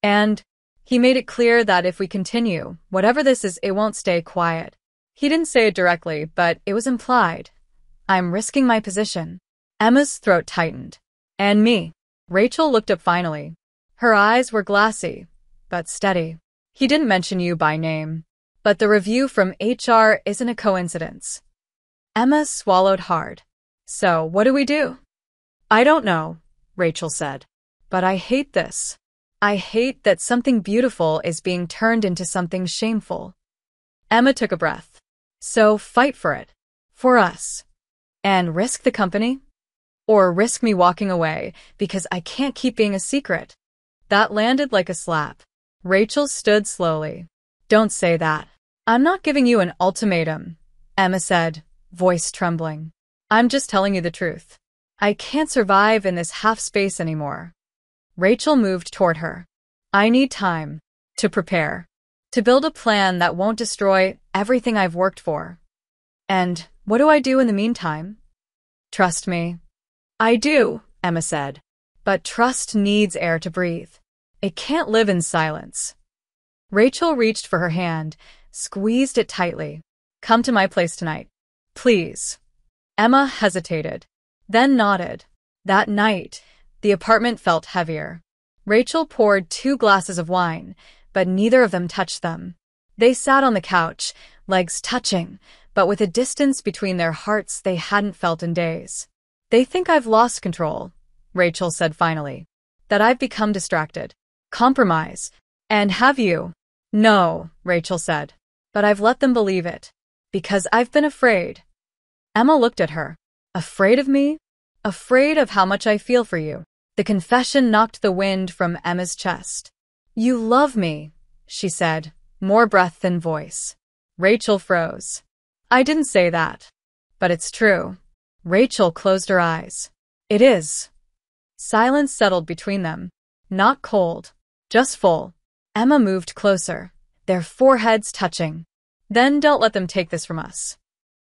And he made it clear that if we continue, whatever this is, it won't stay quiet. He didn't say it directly, but it was implied. I'm risking my position. Emma's throat tightened. And me. Rachel looked up finally. Her eyes were glassy, but steady. He didn't mention you by name. But the review from HR isn't a coincidence. Emma swallowed hard. So, what do we do? I don't know, Rachel said. But I hate this. I hate that something beautiful is being turned into something shameful. Emma took a breath. So fight for it. For us. And risk the company? Or risk me walking away because I can't keep being a secret. That landed like a slap. Rachel stood slowly. Don't say that. I'm not giving you an ultimatum, Emma said, voice trembling. I'm just telling you the truth. I can't survive in this half space anymore. Rachel moved toward her. I need time to prepare, to build a plan that won't destroy everything I've worked for. And what do I do in the meantime? Trust me. I do, Emma said. But trust needs air to breathe. It can't live in silence. Rachel reached for her hand, squeezed it tightly. Come to my place tonight. Please. Emma hesitated, then nodded. That night, the apartment felt heavier. Rachel poured 2 glasses of wine, but neither of them touched them. They sat on the couch, legs touching, but with a distance between their hearts they hadn't felt in days. They think I've lost control, Rachel said finally. That I've become distracted. Compromise. And have you? No, Rachel said. But I've let them believe it. Because I've been afraid. Emma looked at her. Afraid of me? Afraid of how much I feel for you. The confession knocked the wind from Emma's chest. You love me, she said, more breath than voice. Rachel froze. I didn't say that. But it's true. Rachel closed her eyes. It is. Silence settled between them. Not cold, just full. Emma moved closer, their foreheads touching. Then don't let them take this from us.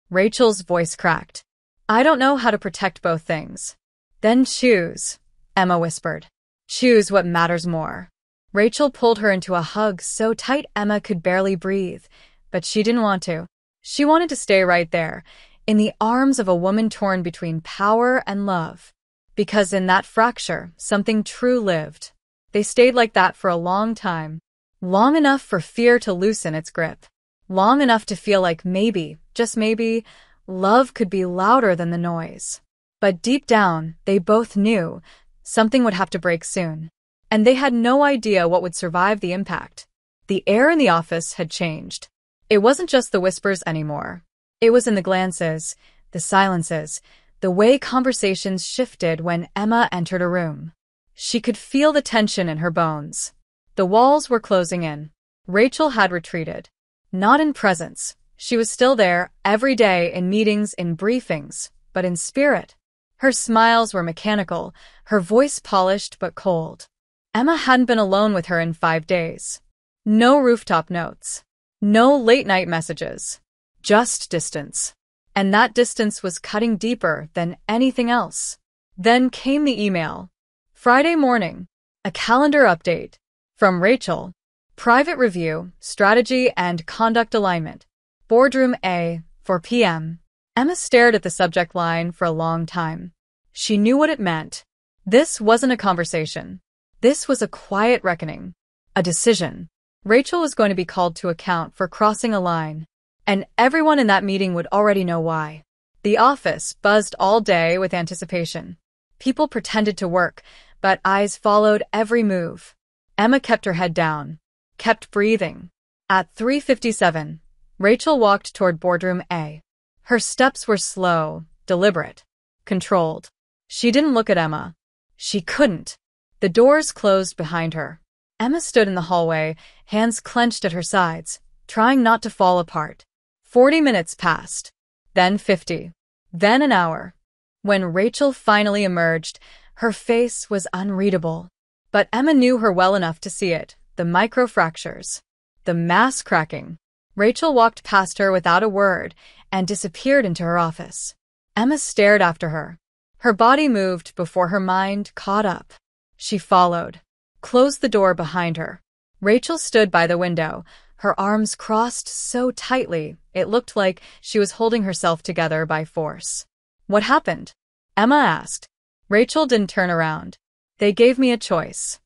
Rachel's voice cracked. I don't know how to protect both things. Then choose, Emma whispered. Choose what matters more. Rachel pulled her into a hug so tight Emma could barely breathe, but she didn't want to. She wanted to stay right there, in the arms of a woman torn between power and love. Because in that fracture, something true lived. They stayed like that for a long time. Long enough for fear to loosen its grip. Long enough to feel like maybe, just maybe, love could be louder than the noise. But deep down, they both knew something would have to break soon. And they had no idea what would survive the impact. The air in the office had changed. It wasn't just the whispers anymore. It was in the glances, the silences, the way conversations shifted when Emma entered a room. She could feel the tension in her bones. The walls were closing in. Rachel had retreated. Not in presence. She was still there every day in meetings, in briefings, but in spirit. Her smiles were mechanical, her voice polished but cold. Emma hadn't been alone with her in 5 days. No rooftop notes. No late-night messages. Just distance. And that distance was cutting deeper than anything else. Then came the email. Friday morning. A calendar update. From Rachel. Private review, strategy and conduct alignment. Boardroom A, 4 p.m. Emma stared at the subject line for a long time. She knew what it meant. This wasn't a conversation. This was a quiet reckoning. A decision. Rachel was going to be called to account for crossing a line. And everyone in that meeting would already know why. The office buzzed all day with anticipation. People pretended to work, but eyes followed every move. Emma kept her head down, kept breathing. At 3:57, Rachel walked toward Boardroom A. Her steps were slow, deliberate, controlled. She didn't look at Emma. She couldn't. The doors closed behind her. Emma stood in the hallway, hands clenched at her sides, trying not to fall apart. 40 minutes passed. Then 50. Then an hour. When Rachel finally emerged, her face was unreadable. But Emma knew her well enough to see it, the microfractures, the mass cracking. Rachel walked past her without a word and disappeared into her office. Emma stared after her. Her body moved before her mind caught up. She followed, closed the door behind her. Rachel stood by the window, her arms crossed so tightly It looked like she was holding herself together by force. What happened? Emma asked. Rachel didn't turn around. They gave me a choice.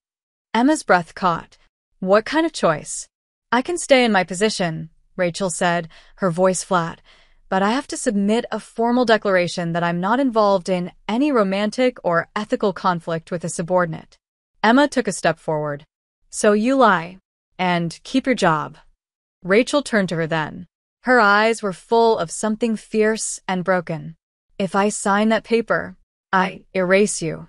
Emma's breath caught. What kind of choice? I can stay in my position, Rachel said, her voice flat, but I have to submit a formal declaration that I'm not involved in any romantic or ethical conflict with a subordinate. Emma took a step forward. So you lie, and keep your job. Rachel turned to her then. Her eyes were full of something fierce and broken. If I sign that paper, I erase you.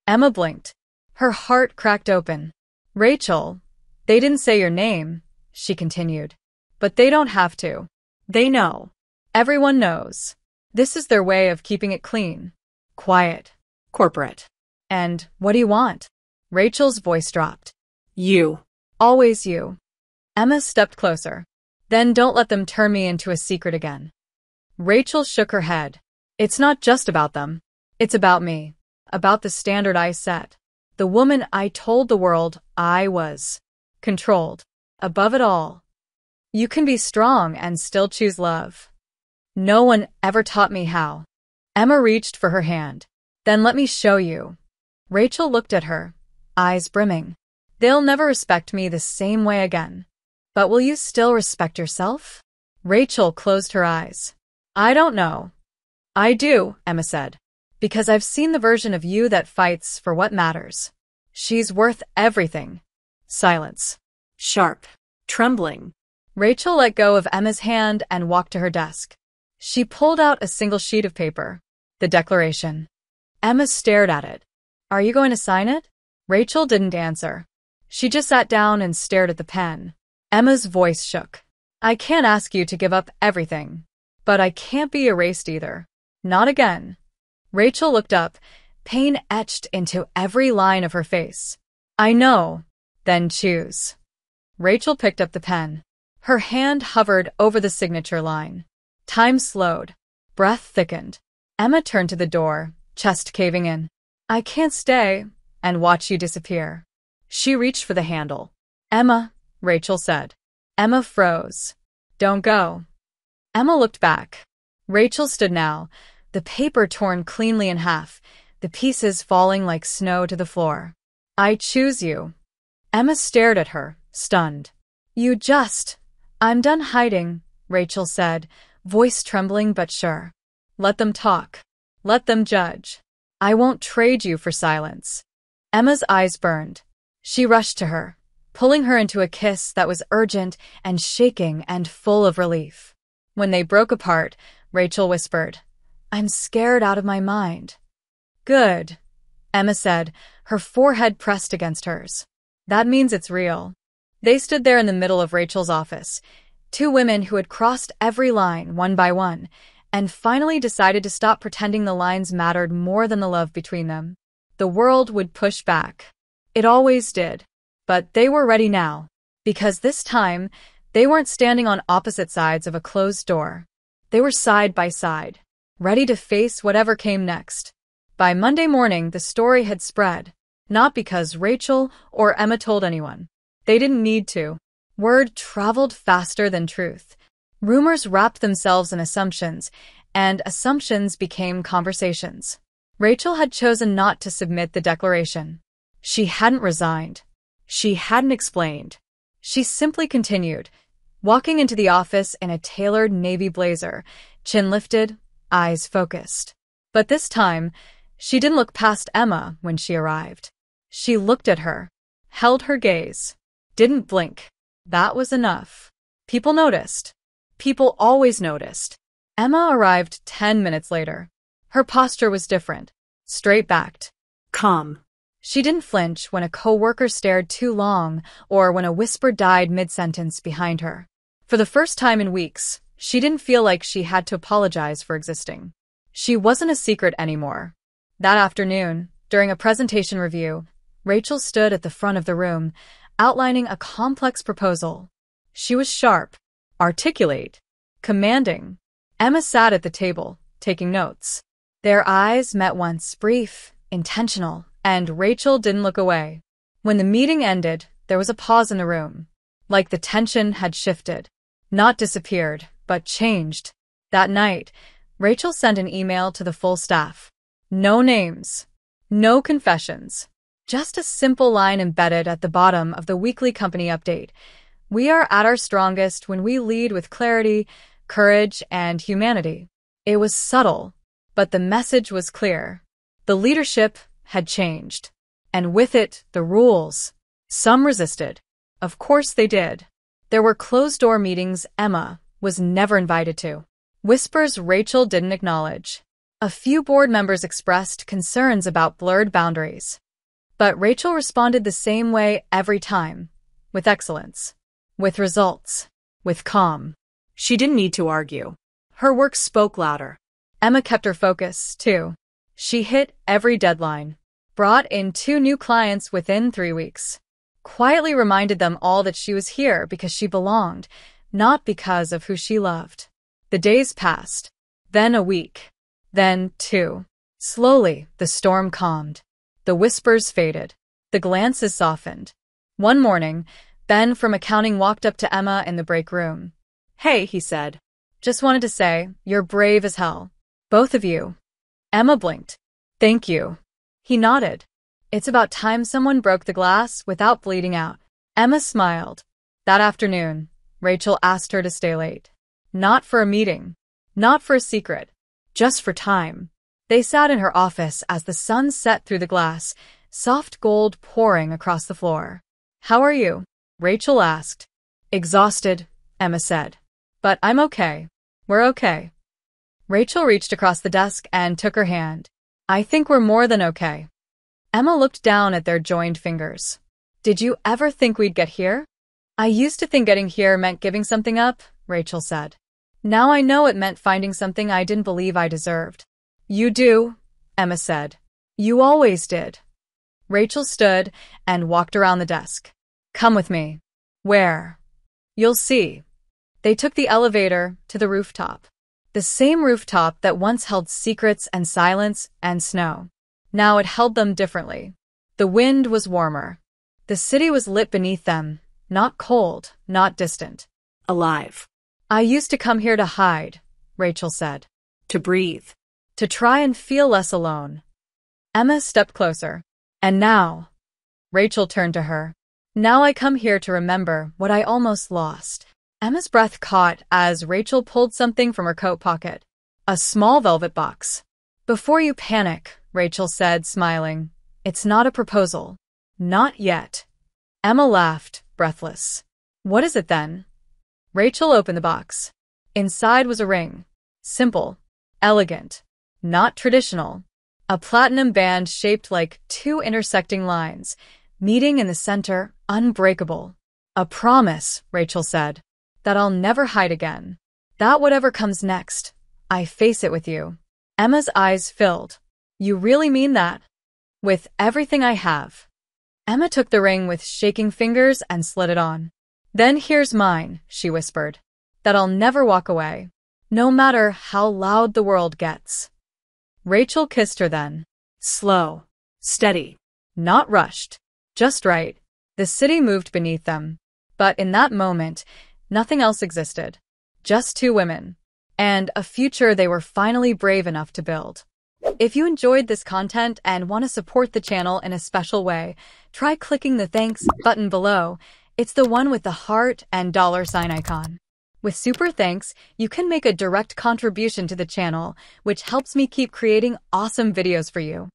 Emma blinked. Her heart cracked open. Rachel, they didn't say your name, she continued. But they don't have to. They know. Everyone knows. This is their way of keeping it clean. Quiet. Corporate. And what do you want? Rachel's voice dropped. You. Always you. Emma stepped closer. Then don't let them turn me into a secret again. Rachel shook her head. It's not just about them. It's about me. About the standard I set. The woman I told the world I was. Controlled. Above it all. You can be strong and still choose love. No one ever taught me how. Emma reached for her hand. Then let me show you. Rachel looked at her, eyes brimming. They'll never respect me the same way again. But will you still respect yourself? Rachel closed her eyes. I don't know. I do, Emma said. Because I've seen the version of you that fights for what matters. She's worth everything. Silence. Sharp. Trembling. Rachel let go of Emma's hand and walked to her desk. She pulled out a single sheet of paper. The declaration. Emma stared at it. Are you going to sign it? Rachel didn't answer. She just sat down and stared at the pen. Emma's voice shook. I can't ask you to give up everything. But I can't be erased either. Not again. Rachel looked up, pain etched into every line of her face. I know. Then choose. Rachel picked up the pen. Her hand hovered over the signature line. Time slowed. Breath thickened. Emma turned to the door, chest caving in. I can't stay and watch you disappear. She reached for the handle. Emma, Rachel said. Emma froze. Don't go. Emma looked back. Rachel stood now, the paper torn cleanly in half, the pieces falling like snow to the floor. I choose you. Emma stared at her, stunned. You just... I'm done hiding, Rachel said, voice trembling but sure. Let them talk. Let them judge. I won't trade you for silence. Emma's eyes burned. She rushed to her, pulling her into a kiss that was urgent and shaking and full of relief. When they broke apart, Rachel whispered, I'm scared out of my mind. Good, Emma said, her forehead pressed against hers. That means it's real. They stood there in the middle of Rachel's office, two women who had crossed every line one by one, and finally decided to stop pretending the lines mattered more than the love between them. The world would push back. It always did. But they were ready now, because this time, they weren't standing on opposite sides of a closed door. They were side by side, ready to face whatever came next. By Monday morning, the story had spread, not because Rachel or Emma told anyone. They didn't need to. Word traveled faster than truth. Rumors wrapped themselves in assumptions, and assumptions became conversations. Rachel had chosen not to submit the declaration. She hadn't resigned. She hadn't explained. She simply continued, walking into the office in a tailored navy blazer, chin lifted, eyes focused. But this time, she didn't look past Emma when she arrived. She looked at her, held her gaze, didn't blink. That was enough. People noticed. People always noticed. Emma arrived 10 minutes later. Her posture was different, straight-backed, calm. She didn't flinch when a coworker stared too long or when a whisper died mid-sentence behind her. For the first time in weeks, she didn't feel like she had to apologize for existing. She wasn't a secret anymore. That afternoon, during a presentation review, Rachel stood at the front of the room, outlining a complex proposal. She was sharp, articulate, commanding. Emma sat at the table, taking notes. Their eyes met once, brief, intentional, and Rachel didn't look away. When the meeting ended, there was a pause in the room. Like the tension had shifted. Not disappeared, but changed. That night, Rachel sent an email to the full staff. No names. No confessions. Just a simple line embedded at the bottom of the weekly company update. We are at our strongest when we lead with clarity, courage, and humanity. It was subtle, but the message was clear. The leadership had changed. And with it, the rules. Some resisted. Of course they did. There were closed-door meetings Emma was never invited to. Whispers Rachel didn't acknowledge. A few board members expressed concerns about blurred boundaries. But Rachel responded the same way every time, with excellence, with results, with calm. She didn't need to argue. Her work spoke louder. Emma kept her focus, too. She hit every deadline, brought in 2 new clients within 3 weeks, quietly reminded them all that she was here because she belonged, not because of who she loved. The days passed, then a week, then 2. Slowly, the storm calmed. The whispers faded. The glances softened. One morning, Ben from accounting walked up to Emma in the break room. "Hey," he said. "Just wanted to say, you're brave as hell. Both of you." Emma blinked. "Thank you." He nodded. "It's about time someone broke the glass without bleeding out." Emma smiled. That afternoon, Rachel asked her to stay late. Not for a meeting. Not for a secret. Just for time. They sat in her office as the sun set through the glass, soft gold pouring across the floor. "How are you?" Rachel asked. "Exhausted," Emma said. "But I'm okay. We're okay." Rachel reached across the desk and took her hand. "I think we're more than okay." Emma looked down at their joined fingers. "Did you ever think we'd get here?" "I used to think getting here meant giving something up," Rachel said. "Now I know it meant finding something I didn't believe I deserved." "You do," Emma said. "You always did." Rachel stood and walked around the desk. "Come with me." "Where?" "You'll see." They took the elevator to the rooftop. The same rooftop that once held secrets and silence and snow. Now it held them differently. The wind was warmer. The city was lit beneath them, not cold, not distant. Alive. "I used to come here to hide," Rachel said. To breathe. To try and feel less alone. Emma stepped closer. "And now," Rachel turned to her, "now I come here to remember what I almost lost." Emma's breath caught as Rachel pulled something from her coat pocket. A small velvet box. "Before you panic," Rachel said, smiling, "it's not a proposal. Not yet." Emma laughed, breathless. "What is it then?" Rachel opened the box. Inside was a ring. Simple. Elegant. Not traditional. A platinum band shaped like 2 intersecting lines, meeting in the center, unbreakable. "A promise," Rachel said, "that I'll never hide again. That whatever comes next, I face it with you." Emma's eyes filled. "You really mean that?" "With everything I have." Emma took the ring with shaking fingers and slid it on. "Then here's mine," she whispered, "that I'll never walk away, no matter how loud the world gets." Rachel kissed her then. Slow. Steady. Not rushed. Just right. The city moved beneath them. But in that moment, nothing else existed. Just 2 women. And a future they were finally brave enough to build. If you enjoyed this content and want to support the channel in a special way, try clicking the thanks button below. It's the one with the heart and $sign icon. With Super Thanks, you can make a direct contribution to the channel, which helps me keep creating awesome videos for you.